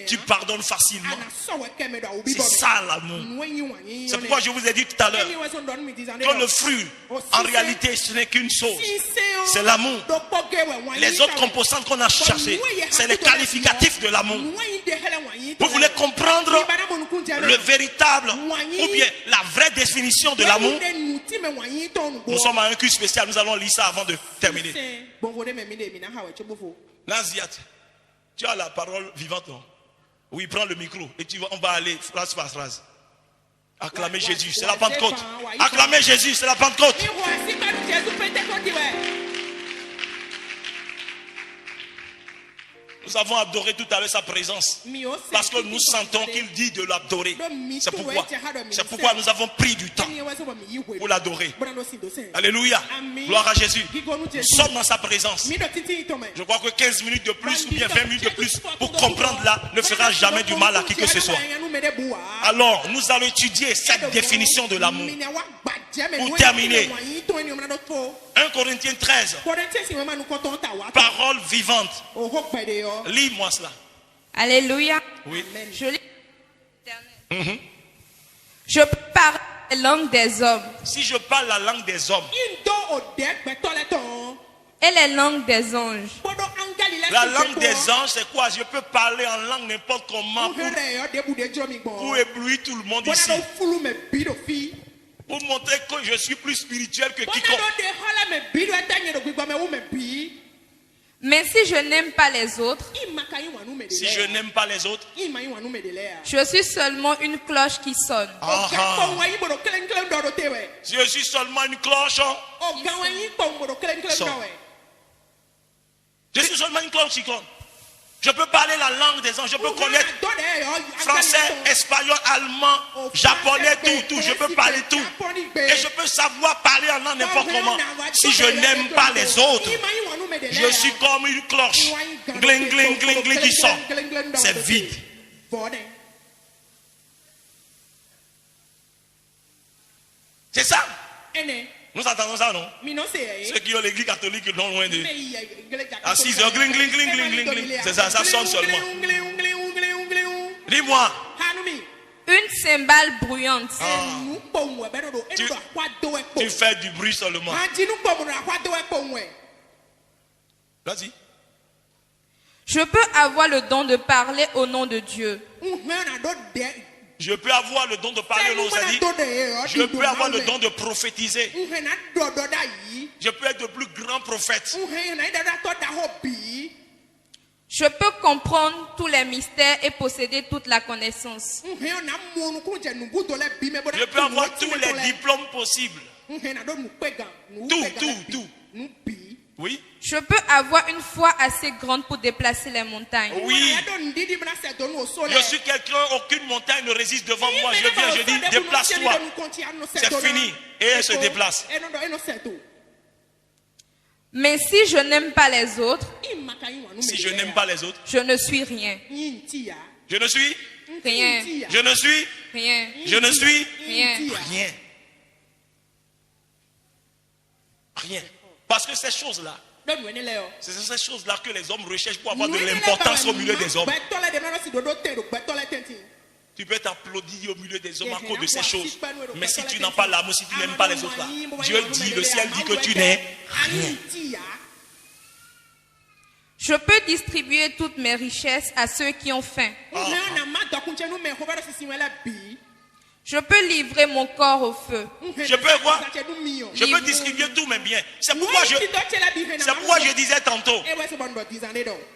tu pardonnes facilement. C'est ça l'amour. C'est pourquoi je vous ai dit tout à l'heure que le fruit, en réalité, ce n'est qu'une chose, c'est l'amour. Les autres composantes qu'on a cherchées, c'est les qualificatifs de l'amour. Vous voulez comprendre le véritable ou bien la vraie définition de l'amour? Nous sommes à un culte spécial, nous allons lire ça avant de terminer. Naziat, tu as la parole vivante, non? Oui, prends le micro et on va aller phrase par phrase. Acclamez Jésus, c'est la Pentecôte. Acclamez Jésus, c'est la Pentecôte. Nous avons adoré tout à l'heure sa présence. Parce que nous sentons qu'il dit de l'adorer. C'est pourquoi nous avons pris du temps pour l'adorer. Alléluia. Gloire à Jésus. Nous sommes dans sa présence. Je crois que 15 minutes de plus ou bien 20 minutes de plus pour comprendre là ne fera jamais du mal à qui que ce soit. Alors, nous allons étudier cette définition de l'amour. Pour terminer, 1 Corinthiens 13, parole vivante. Lis-moi cela. Alléluia. Oui. Je lis. Je peux parler la langue des hommes. Si je parle la langue des hommes et les langues des anges. La langue des anges, c'est quoi? Je peux parler en langue n'importe comment pour éblouir tout le monde ici. Pour montrer que je suis plus spirituel que quiconque. Mais si je n'aime pas les autres, si je n'aime pas les autres, je suis seulement une cloche qui sonne. Je suis seulement une cloche. Je suis seulement une cloche qui sonne. Je peux parler la langue des anges, je peux connaître français, espagnol, allemand, japonais, tout. Je peux parler tout. Et je peux savoir parler en langue n'importe comment. Si je n'aime pas les autres, je suis comme une cloche. Gling, gling, gling, gling qui sort. C'est vide. C'est ça. Nous entendons ça, non? Ceux qui ont l'église catholique non loin de... À 6 heures, gling, gling, gling, gling, gling, gling. C'est ça, ça sonne seulement. Dis-moi. Une cymbale bruyante. Tu fais du bruit seulement. Vas-y. Je peux avoir le don de parler au nom de Dieu. Je peux avoir le don de parler au nom de Dieu. Je peux avoir le don de prophétiser. Je peux être le plus grand prophète. Je peux comprendre tous les mystères et posséder toute la connaissance. Je peux avoir tous les diplômes possibles. Tout. Oui. Je peux avoir une foi assez grande pour déplacer les montagnes. Oui. Je suis quelqu'un, aucune montagne ne résiste devant moi. Je viens, je dis, déplace-toi. C'est fini. Et elle se déplace. Mais si je n'aime pas les autres, Si je n'aime pas les autres, je ne suis rien. je ne suis, Rien. je ne suis, Rien. je ne suis Rien. rien. Rien. Parce que ces choses-là, c'est ces choses-là que les hommes recherchent pour avoir de l'importance au milieu des hommes. Tu peux t'applaudir au milieu des hommes à cause de ces choses. Mais si tu n'as pas l'amour, si tu n'aimes pas les autres là, Dieu dit, le ciel dit que tu n'es rien. Je peux distribuer toutes mes richesses à ceux qui ont faim. Je peux livrer mon corps au feu. Je peux voir, je peux distribuer tous mes biens. C'est pourquoi je disais tantôt,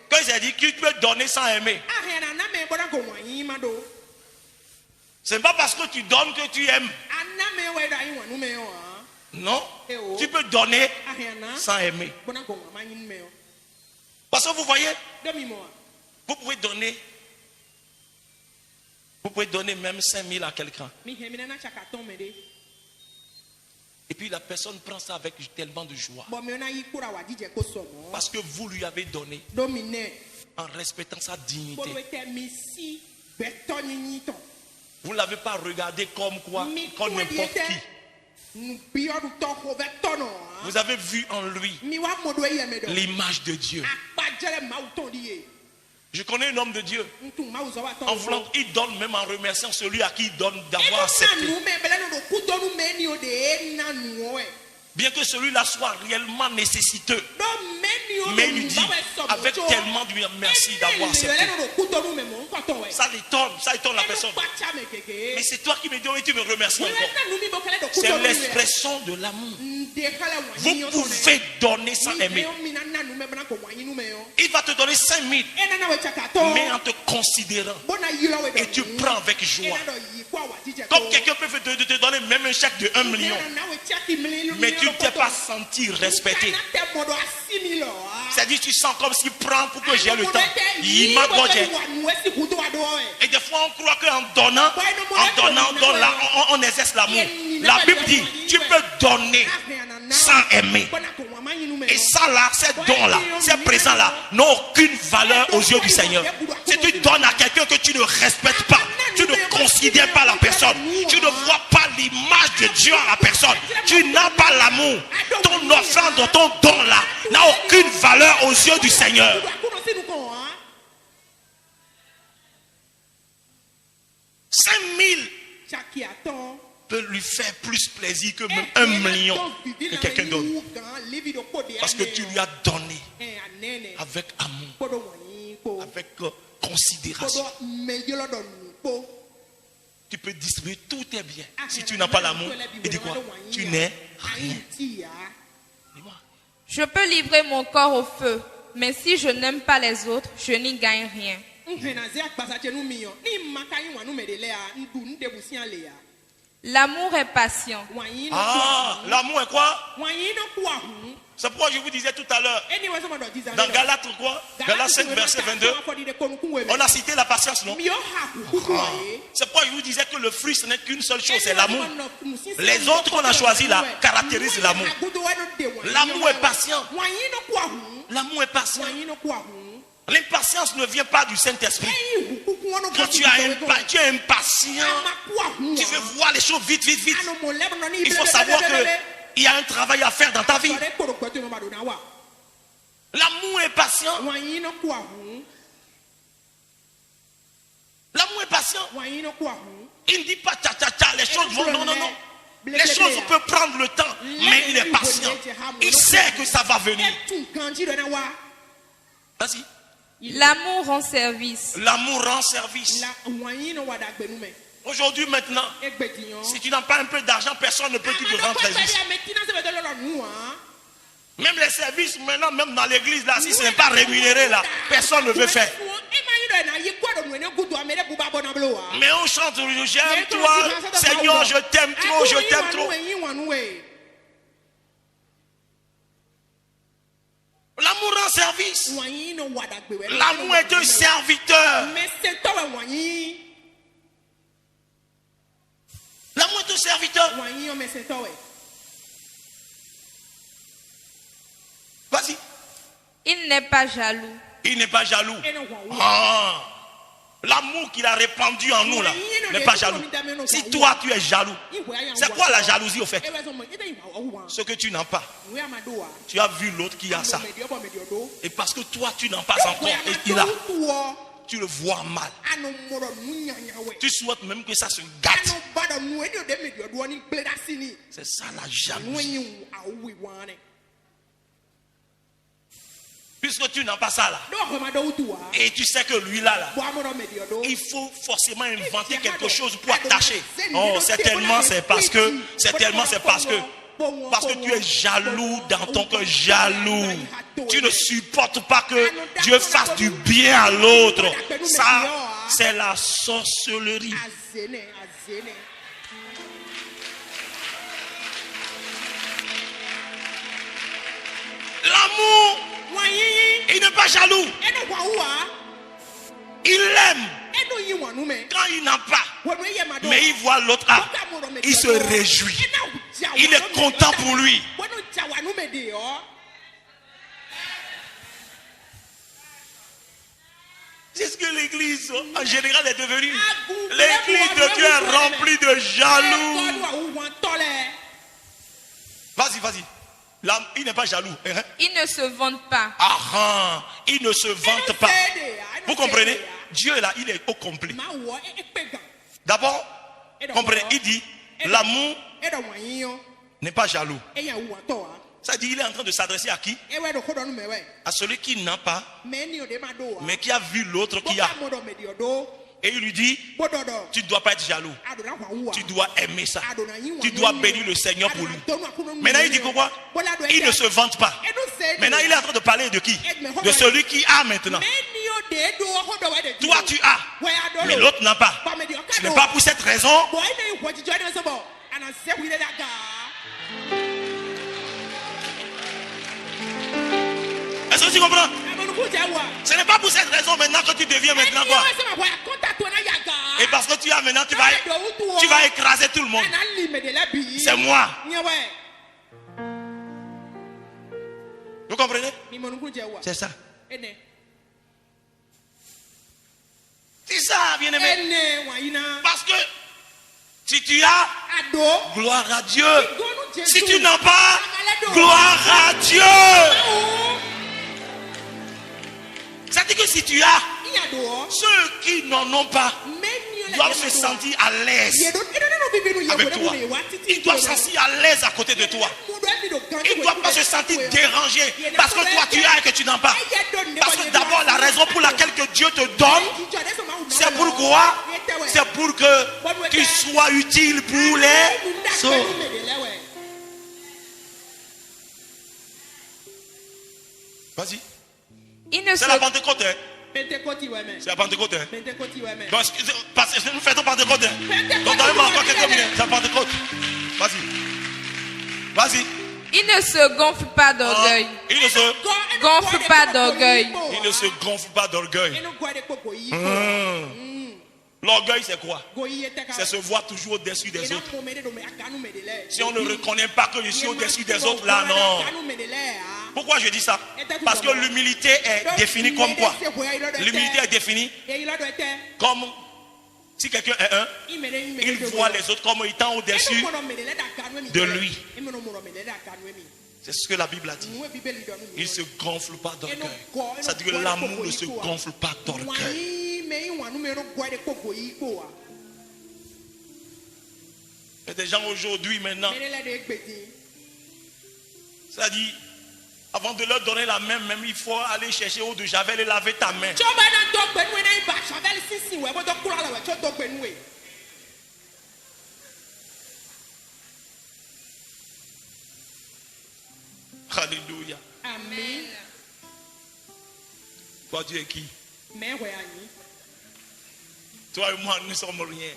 quand j'ai dit que tu peux donner sans aimer. Ce n'est pas parce que tu donnes que tu aimes. Non, tu peux donner sans aimer. Parce que vous voyez, vous pouvez donner même 5 000 à quelqu'un. Et puis la personne prend ça avec tellement de joie. Parce que vous lui avez donné en respectant sa dignité. Vous ne l'avez pas regardé comme quoi, comme n'importe qui. Vous avez vu en lui l'image de Dieu. Je connais un homme de Dieu. En voulant, il donne même en remerciant celui à qui il donne d'avoir accepté. Bien que celui-là soit réellement nécessiteux. Mais il lui dit, avec tellement de merci d'avoir accepté. Ça étonne la personne. Mais c'est toi qui me dis et tu me remercies encore. C'est l'expression de l'amour. Vous pouvez donner sans aimer. Il va te donner 5 000, mais en te considérant. Et tu prends avec joie. Comme quelqu'un peut te donner même un chèque de 1 million. Mais tu ne t'es pas senti respecté. C'est-à-dire tu sens comme s'il prend pour que j'ai le temps. Et des fois on croit qu'en donnant, on exerce l'amour. La Bible dit, tu peux donner sans aimer. Et ça là, ces dons-là, ces présents-là n'ont aucune valeur aux yeux du Seigneur. Si tu donnes à quelqu'un que tu ne respectes pas, tu ne considères pas la personne, tu ne vois pas l'image de Dieu à la personne, tu n'as pas l'amour, ton offrande, ton don là n'a aucune valeur aux yeux du Seigneur. $5 000 peut lui faire plus plaisir que même 1 million que quelqu'un donne. Parce que tu lui as donné avec amour, avec considération. Tu peux distribuer tous tes biens. Si tu n'as pas l'amour, il dit quoi? Tu n'es rien. Je peux livrer mon corps au feu, mais si je n'aime pas les autres, je n'y gagne rien. L'amour est patient. Ah, l'amour est quoi? C'est pourquoi je vous disais tout à l'heure, dans Galates quoi? Galates 5 verset 22, on a cité la patience, non? C'est pourquoi je vous disais que le fruit ce n'est qu'une seule chose, c'est l'amour. Les autres qu'on a choisis là caractérisent l'amour. L'amour est patient. L'amour est patient. L'impatience ne vient pas du Saint-Esprit. Quand tu es impatient, tu veux voir les choses vite, vite, vite. Il faut savoir qu'il y a un travail à faire dans ta vie. L'amour est patient. L'amour est patient. Il ne dit pas tcha tcha tcha, les choses vont. Non, non, non. Les choses peuvent prendre le temps, mais il est patient. Il sait que ça va venir. Vas-y. L'amour rend service. L'amour rend service. Aujourd'hui, maintenant, si tu n'as pas un peu d'argent, personne ne peut te rendre service. Même les services, maintenant, même dans l'église, là, si ce n'est pas rémunéré, là, personne ne veut faire. Mais on chante, j'aime toi, Seigneur, je t'aime trop, je t'aime trop. L'amour rend service. L'amour est un serviteur. L'amour est un serviteur. Vas-y. Il n'est pas jaloux. Il n'est pas jaloux. Ah. L'amour qu'il a répandu en nous là n'est pas jaloux. Si toi tu es jaloux, c'est quoi la jalousie au fait? Ce que tu n'as pas. Tu as vu l'autre qui a ça. Et parce que toi tu n'en pas encore et il a, tu le vois mal. Tu souhaites même que ça se gâte. C'est ça la jalousie. Puisque tu n'as pas ça là, et tu sais que lui là, il faut forcément inventer quelque chose pour attacher. Oh, certainement c'est parce que tu es jaloux dans ton cœur, jaloux. Tu ne supportes pas que Dieu fasse du bien à l'autre. Ça, c'est la sorcellerie. L'amour, il n'est pas jaloux. Il l'aime. Quand il n'a pas, mais il voit l'autre a, il se réjouit. Il est content pour lui. C'est ce que l'église en général est devenue. L'église de Dieu est remplie de jaloux. Vas-y, vas-y. Il n'est pas jaloux. Il ne se vante pas. Ah, il ne se vante pas. Vous comprenez? Dieu est là, il est au complet. D'abord, comprenez, il dit l'amour n'est pas jaloux. Ça dit il est en train de s'adresser à qui? À celui qui n'a pas, mais qui a vu l'autre qui a. Et il lui dit, tu ne dois pas être jaloux. Tu dois aimer ça. Tu dois bénir le Seigneur pour lui. Maintenant il dit quoi? Il ne se vante pas. Maintenant il est en train de parler de qui? De celui qui a maintenant. Toi tu as, mais l'autre n'a pas. Ce n'est pas pour cette raison. Est-ce que tu comprends? Ce n'est pas pour cette raison maintenant que tu deviens maintenant quoi? Et parce que tu as maintenant, tu vas écraser tout le monde. C'est moi. Vous comprenez? C'est ça. C'est ça, bien-aimé. Parce que si tu as, gloire à Dieu. Si tu n'as pas, gloire à Dieu. C'est-à-dire que si tu as, ceux qui n'en ont pas doivent se sentir à l'aise avec toi. Ils doivent se sentir à l'aise à côté de toi. Ils ne doivent pas se sentir dérangés parce que toi tu as et que tu n'as pas. Parce que d'abord la raison pour laquelle que Dieu te donne, c'est pour quoi? C'est pour que tu sois utile pour les autres. Vas-y. C'est la Pentecôte. C'est la Pentecôte. Parce que nous faisons Pentecôte. Donc donnez-moi encore quelques minutes. C'est la Pentecôte. Vas-y. Vas-y. Il ne se gonfle pas d'orgueil. Il ne se gonfle pas d'orgueil. Il ne se gonfle pas d'orgueil. L'orgueil c'est quoi? C'est se voir toujours au-dessus des autres. Si on ne reconnaît pas que je suis au-dessus des autres, là non. Pourquoi je dis ça? Parce que l'humilité est définie comme quoi? L'humilité est définie comme si quelqu'un est un, il voit les autres comme étant au-dessus de lui. C'est ce que la Bible a dit. Il ne se gonfle pas d'orgueil. Ça dit que l'amour ne se gonfle pas d'orgueil. Il y a des gens aujourd'hui maintenant, ça dit, avant de leur donner la main, même il faut aller chercher eau de javel et laver ta main. Alléluia. Amen. Toi tu es qui? Toi et moi nous sommes rien.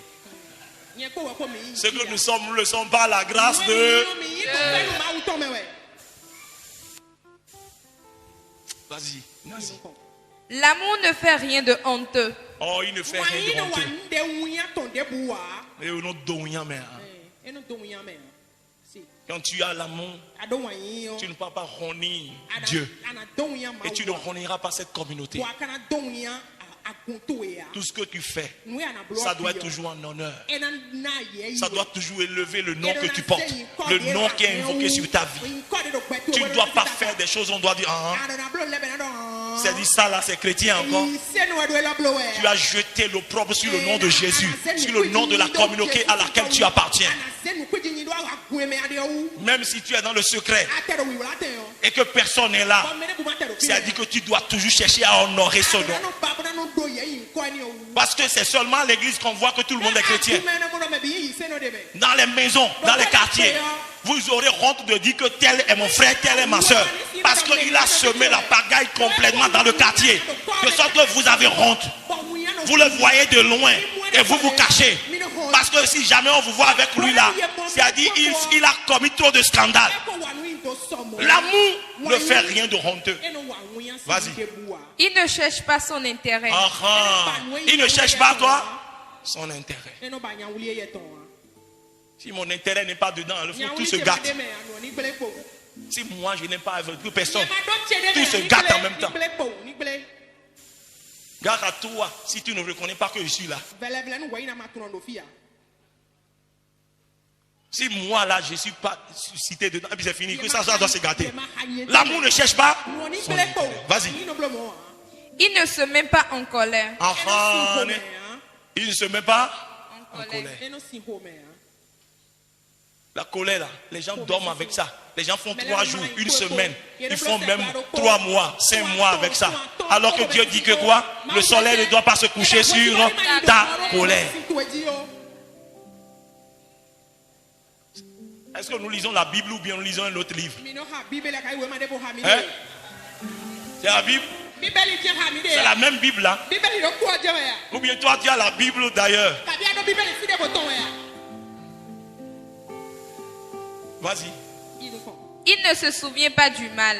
Ce que nous sommes, nous ne le sommes pas à la grâce de... Vas-y. Vas-y. L'amour ne fait rien de honteux. Oh, il ne fait rien de honteux. Et au nom de quand tu as l'amour, tu ne peux pas honner Dieu. Et tu ne honneras pas cette communauté. Tout ce que tu fais, ça doit être toujours en honneur. Ça doit toujours élever le nom que tu portes. Le nom qui est invoqué sur ta vie. Tu ne dois pas faire des choses, on doit dire, c'est dit ça là, c'est chrétien encore. Tu as jeté l'opprobre sur le nom de Jésus, sur le nom de la communauté à laquelle tu appartiens. Même si tu es dans le secret et que personne n'est là, c'est-à-dire que tu dois toujours chercher à honorer ce nom. Parce que c'est seulement à l'église qu'on voit que tout le monde est chrétien. Dans les maisons, dans les quartiers, vous aurez honte de dire que tel est mon frère, tel est ma soeur. Parce qu'il a semé la pagaille complètement dans le quartier. De sorte que vous avez honte. Vous le voyez de loin et vous vous cachez. Parce que si jamais on vous voit avec lui là, c'est-à-dire il a commis trop de scandales. L'amour ne fait rien de honteux. Vas-y. Il ne cherche pas son intérêt. Il ne cherche pas quoi? Son intérêt. Si mon intérêt n'est pas dedans, tout se gâte. Si moi je n'aime pas avec personne, tout se gâte en même temps. Gare à toi si tu ne reconnais pas que je suis là. Si moi là je ne suis pas cité dedans, et puis c'est fini, que ça doit se gâter. L'amour ne cherche pas son intérêt. Vas-y. Il ne se met pas en colère. Il ne se met pas en colère. La colère là, les gens dorment avec ça. Les gens font 3 jours, une semaine. Ils font même 3 mois, 5 mois avec ça. Alors que Dieu dit que quoi? Le soleil ne doit pas se coucher sur ta colère. Est-ce que nous lisons la Bible ou bien nous lisons un autre livre? Hein? C'est la Bible? C'est la même Bible là? Ou bien toi tu as la Bible d'ailleurs? Vas-y. Il ne se souvient pas du mal.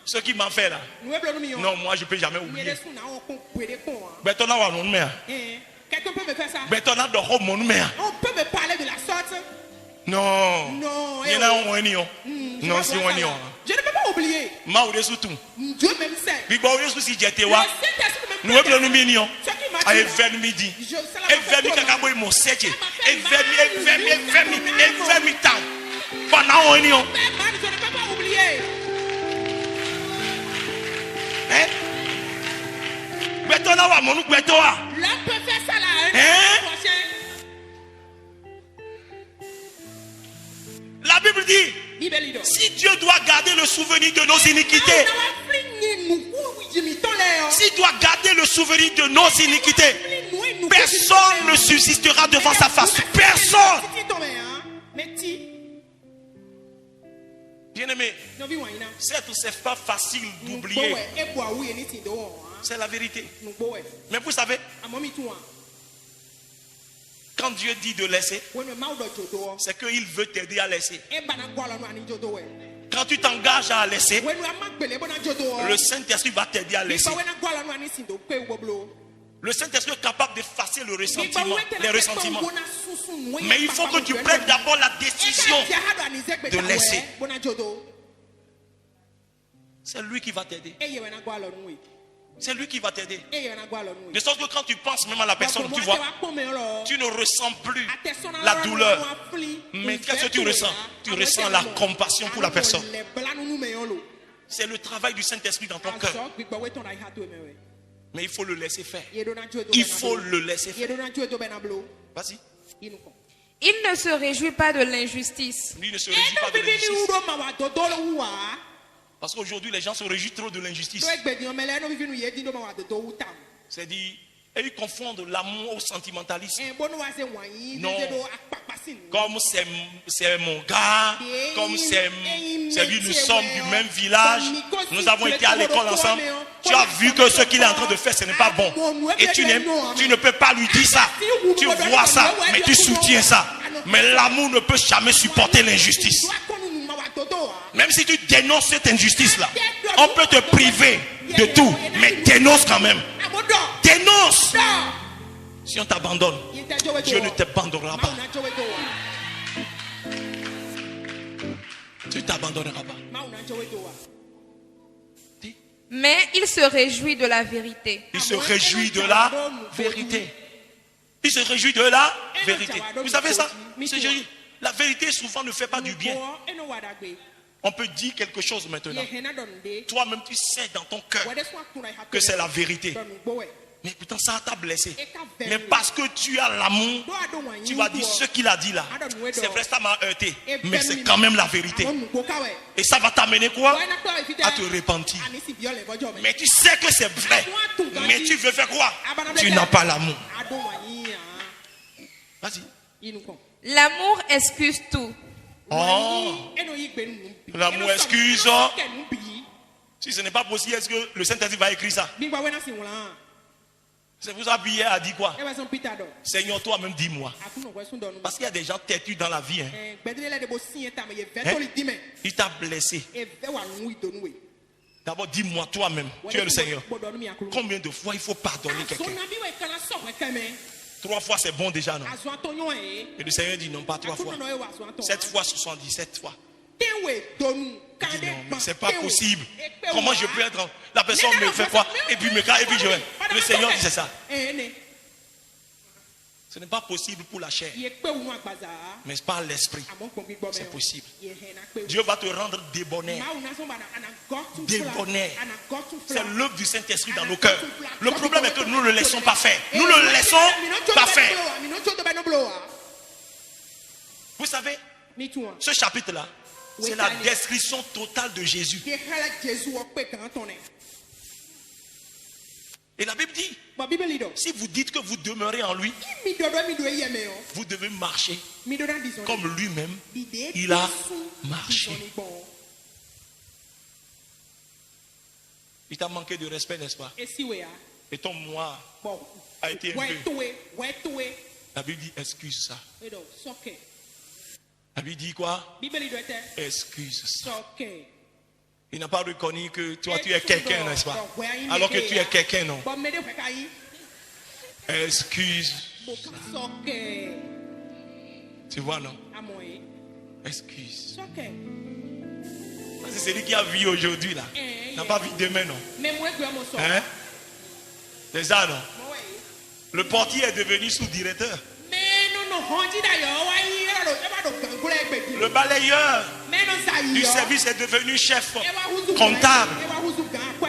Ce qui m'a fait là. Non, moi je ne peux jamais oublier. Quelqu'un peut me faire ça. On peut me parler de la sorte. Non. Non. Non, c'est un. Je ne peux pas oublier. Dieu même sait. Le je ne peux pas oublier. L'homme peut faire ça là. La Bible dit, si Dieu doit garder le souvenir de nos iniquités, s'il doit garder le souvenir de nos iniquités, personne ne subsistera devant sa face. Personne. Bien-aimé, certes, c'est pas facile d'oublier. C'est la vérité. Mais vous savez, quand Dieu dit de laisser, c'est qu'il veut t'aider à laisser. Quand tu t'engages à laisser, le Saint-Esprit va t'aider à laisser. Le Saint-Esprit est capable d'effacer le ressentiment, les ressentiments. Mais il faut que tu prennes d'abord la décision de laisser. C'est lui qui va t'aider. C'est lui qui va t'aider. De sorte que quand tu penses même à la personne, tu vois, tu ne ressens plus la douleur. Mais qu'est-ce que tu ressens? Tu ressens la compassion pour la personne. C'est le travail du Saint-Esprit dans ton cœur. Mais il faut le laisser faire. Il faut le laisser faire. Vas-y. Il ne se réjouit pas de l'injustice. Lui ne se réjouit pas de l'injustice. Parce qu'aujourd'hui, les gens se réjouissent trop de l'injustice. C'est dit, et ils confondent l'amour au sentimentalisme. Non. Comme c'est mon gars, comme c'est lui, nous sommes du même village, nous avons été à l'école ensemble. Tu as vu que ce qu'il est en train de faire, ce n'est pas bon. Et tu ne peux pas lui dire ça. Tu vois ça, mais tu soutiens ça. Mais l'amour ne peut jamais supporter l'injustice. Même si tu dénonces cette injustice-là, on peut te priver de tout, mais dénonce quand même. Dénonce. Si on t'abandonne, Dieu ne t'abandonnera pas. Tu ne t'abandonneras pas. Mais il se réjouit de la vérité. Il se réjouit de la vérité. Il se réjouit de la vérité. Vous savez ça? La vérité souvent ne fait pas du bien. On peut dire quelque chose maintenant. Toi-même tu sais dans ton cœur que c'est la vérité. Mais pourtant ça t'a blessé. Mais parce que tu as l'amour, tu vas dire ce qu'il a dit là. C'est vrai, ça m'a heurté. Mais c'est quand même la vérité. Et ça va t'amener quoi? À te repentir. Mais tu sais que c'est vrai. Mais tu veux faire quoi? Tu n'as pas l'amour. Vas-y. L'amour excuse tout. Oh. L'amour excuse. Si ce n'est pas possible, est-ce que le Saint-Esprit va écrire ça? C'est vous habiller à dire quoi? Seigneur, toi-même dis-moi. Parce qu'il y a des gens têtus dans la vie. Il t'a blessé. D'abord, dis-moi toi-même. Tu es le Seigneur. Combien de fois il faut pardonner quelqu'un? 3 fois c'est bon déjà, non? Et le Seigneur dit non, pas 3 fois. 7 fois 77 fois. Non, mais c'est pas possible. Comment je peux être la personne me fait quoi? Et puis me casse et puis je vais. Le Seigneur dit c'est ça. Ce n'est pas possible pour la chair. Mais par l'esprit, c'est possible. Dieu va te rendre débonnaire. Débonnaire. C'est l'œuvre du Saint-Esprit dans nos cœurs. Le problème est que nous ne le laissons pas faire. Nous ne le laissons pas faire. Vous savez, ce chapitre-là, c'est la description totale de Jésus. Et la Bible dit, si vous dites que vous demeurez en lui, vous devez marcher comme lui-même, il a marché. Il t'a manqué de respect, n'est-ce pas? Et ton moi a été élevé. La Bible dit, excuse ça. La Bible dit quoi? Excuse ça. Il n'a pas reconnu que toi tu es quelqu'un, n'est-ce pas? Alors que tu es quelqu'un, non? Excuse ça. Tu vois, non? Excuse. C'est celui qui a vu aujourd'hui là. N'a pas vu demain, non? Hein? C'est ça, non? Le portier est devenu sous-directeur. Le balayeur du service est devenu chef comptable.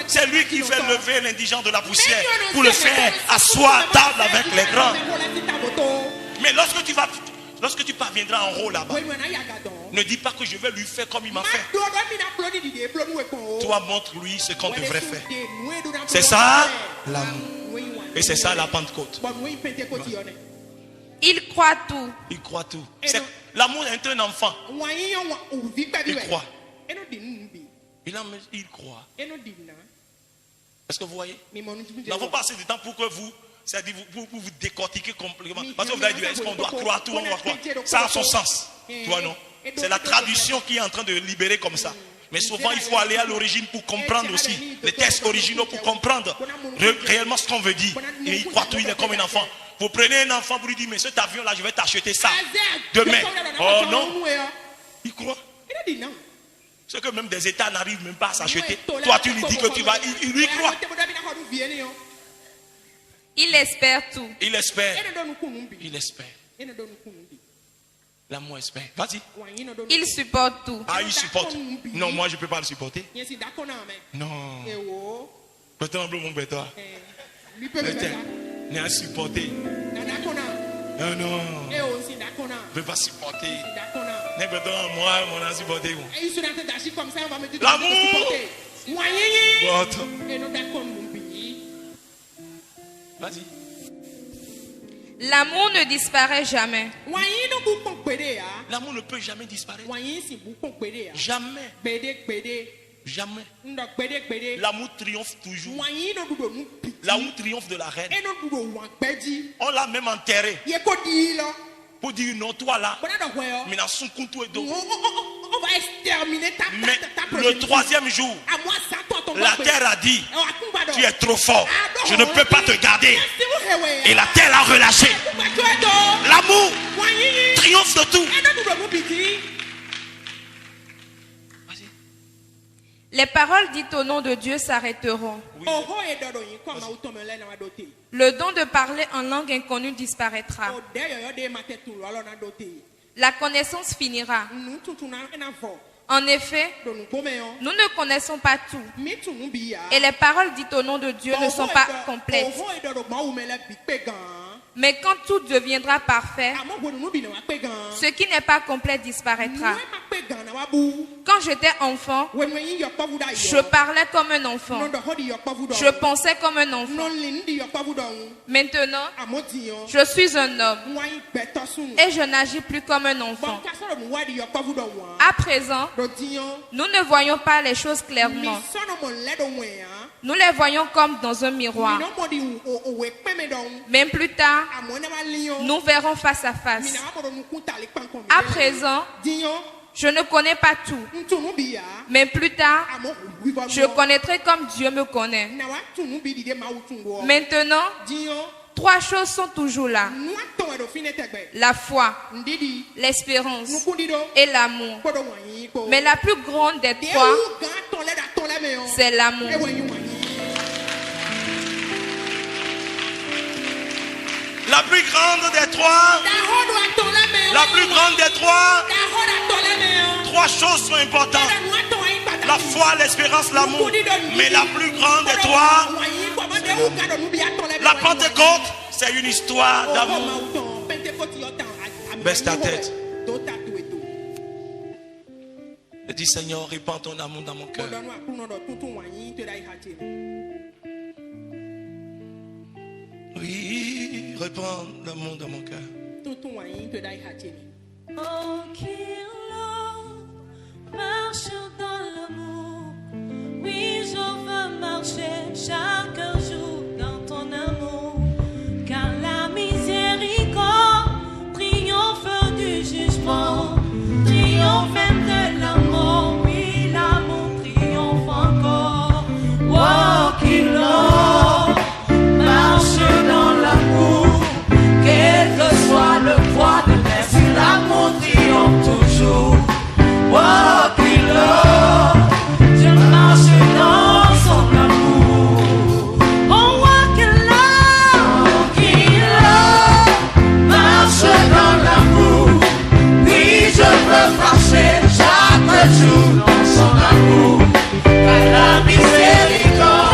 C'est lui qui fait lever l'indigent de la poussière pour le faire asseoir table avec les grands. Mais lorsque tu parviendras en haut là-bas, ne dis pas que je vais lui faire comme il m'a fait. Toi, montre-lui ce qu'on devrait faire. C'est ça l'amour. Et c'est ça la Pentecôte. Il croit tout. Il croit tout. L'amour est un enfant. Il croit. Il croit. Est-ce que vous voyez? Nous n'avons pas assez de temps pour que vous, c'est-à-dire pour vous décortiquer complètement. Parce que vous allez dire, est-ce qu'on doit croire tout, on doit croire? Ça a son sens. Toi, non? C'est la traduction qui est en train de libérer comme ça. Mais souvent, il faut aller à l'origine pour comprendre aussi les textes originaux pour comprendre réellement ce qu'on veut dire. Et il croit tout, il est comme un enfant. Vous prenez un enfant pour lui dire, mais cet avion-là, je vais t'acheter ça demain. Oh non, il croit. C'est que même des États n'arrivent même pas à s'acheter. Toi, tu lui dis que tu vas, il lui croit. Il espère tout. Il espère. Il espère. L'amour espère. Vas-y. Il supporte tout. Ah, il supporte. Non, moi, je ne peux pas le supporter. Non. Peut-être mon bêta. Il a supporté. Non, non. Je ne peux pas supporter. Moi, on a supporté. L'amour. Vas-y. L'amour ne disparaît jamais. L'amour ne peut jamais disparaître. Jamais. Jamais. L'amour triomphe toujours. L'amour triomphe de la reine. On l'a même enterré. Pour dire non, toi là. Mais dans son compte et Mais le troisième jour, la terre a dit, tu es trop fort, je ne peux pas te garder. Et la terre a relâché. L'amour triomphe de tout. Les paroles dites au nom de Dieu s'arrêteront. Oui. Le don de parler en langue inconnue disparaîtra. La connaissance finira. En effet, nous ne connaissons pas tout. Et les paroles dites au nom de Dieu ne sont pas complètes. Mais quand tout deviendra parfait, ce qui n'est pas complet disparaîtra. Quand j'étais enfant, je parlais comme un enfant. Je pensais comme un enfant. Maintenant, je suis un homme. Et je n'agis plus comme un enfant. À présent, nous ne voyons pas les choses clairement. Nous les voyons comme dans un miroir. Mais plus tard, nous verrons face à face. À présent, je ne connais pas tout. Mais plus tard, je connaîtrai comme Dieu me connaît. Maintenant, 3 choses sont toujours là. La foi, l'espérance et l'amour. Mais la plus grande des 3, c'est l'amour. La plus grande des 3, la plus grande des 3 choses sont importantes. La foi, l'espérance, l'amour. Mais la plus grande des 3, la Pentecôte, c'est une histoire d'amour. Baisse ta tête. Et dis Seigneur, répands ton amour dans mon cœur. Oui, répands l'amour dans mon cœur. Oh, qu'il marche dans l'amour. Oui, je veux marcher chaque jour dans ton amour. Car la miséricorde triomphe du jugement, triomphe même de l'amour. Oui, l'amour triomphe encore. Oh, qu'il marche dans l'amour. Quel que soit le poids de l'esprit, l'amour triomphe toujours. Oh, qu'il je marche dans son amour. Oh, qu'il marche dans l'amour. Oui, je veux marcher chaque jour dans son amour. Car la miséricorde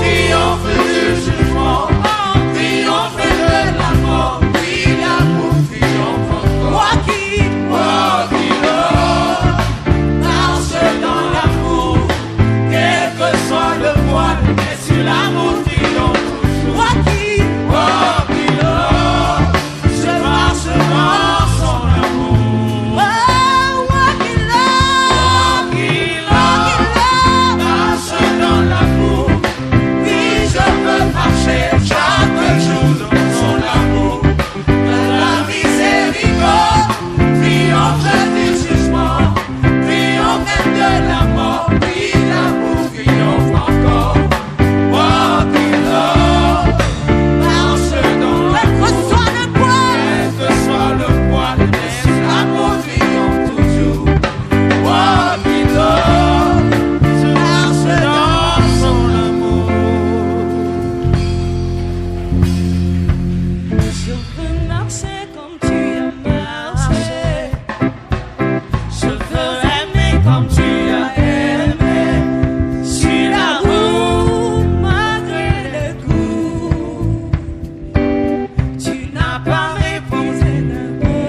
triomphe du jugement, triomphe de la mort. Oui, l'amour triomphe encore. Oh, qu'il marche dans l'amour. Quel que soit le poids, mais sur l'amour triomphe toujours. Oh, qu'il je marche dans son amour. Oh, qu'il marche dans l'amour. Oui, je veux marcher chaque jour dans son amour. La miséricorde triomphe du jugement, triomphe de la mort. Oui, l'amour triomphe encore. Oh, qu'il marche dans l'amour. Quel que soit le poids, mais l'amour triomphe toujours. Oh, qu'il marche dans son amour. Je veux marcher comme tu as marché. Je veux aimer comme tu as aimé. Sur la route, malgré les coups, tu n'as pas répondu d'un peu.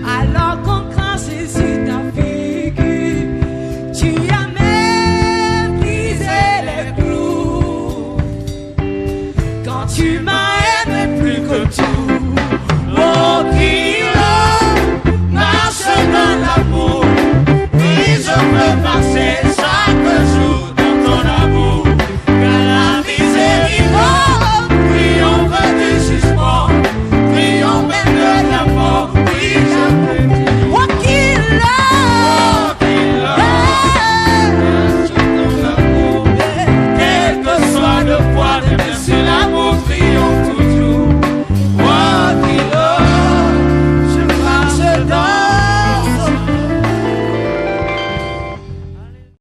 Alors qu'on crachait sur ta figure, tu as méprisé les clous. Quand tu m'as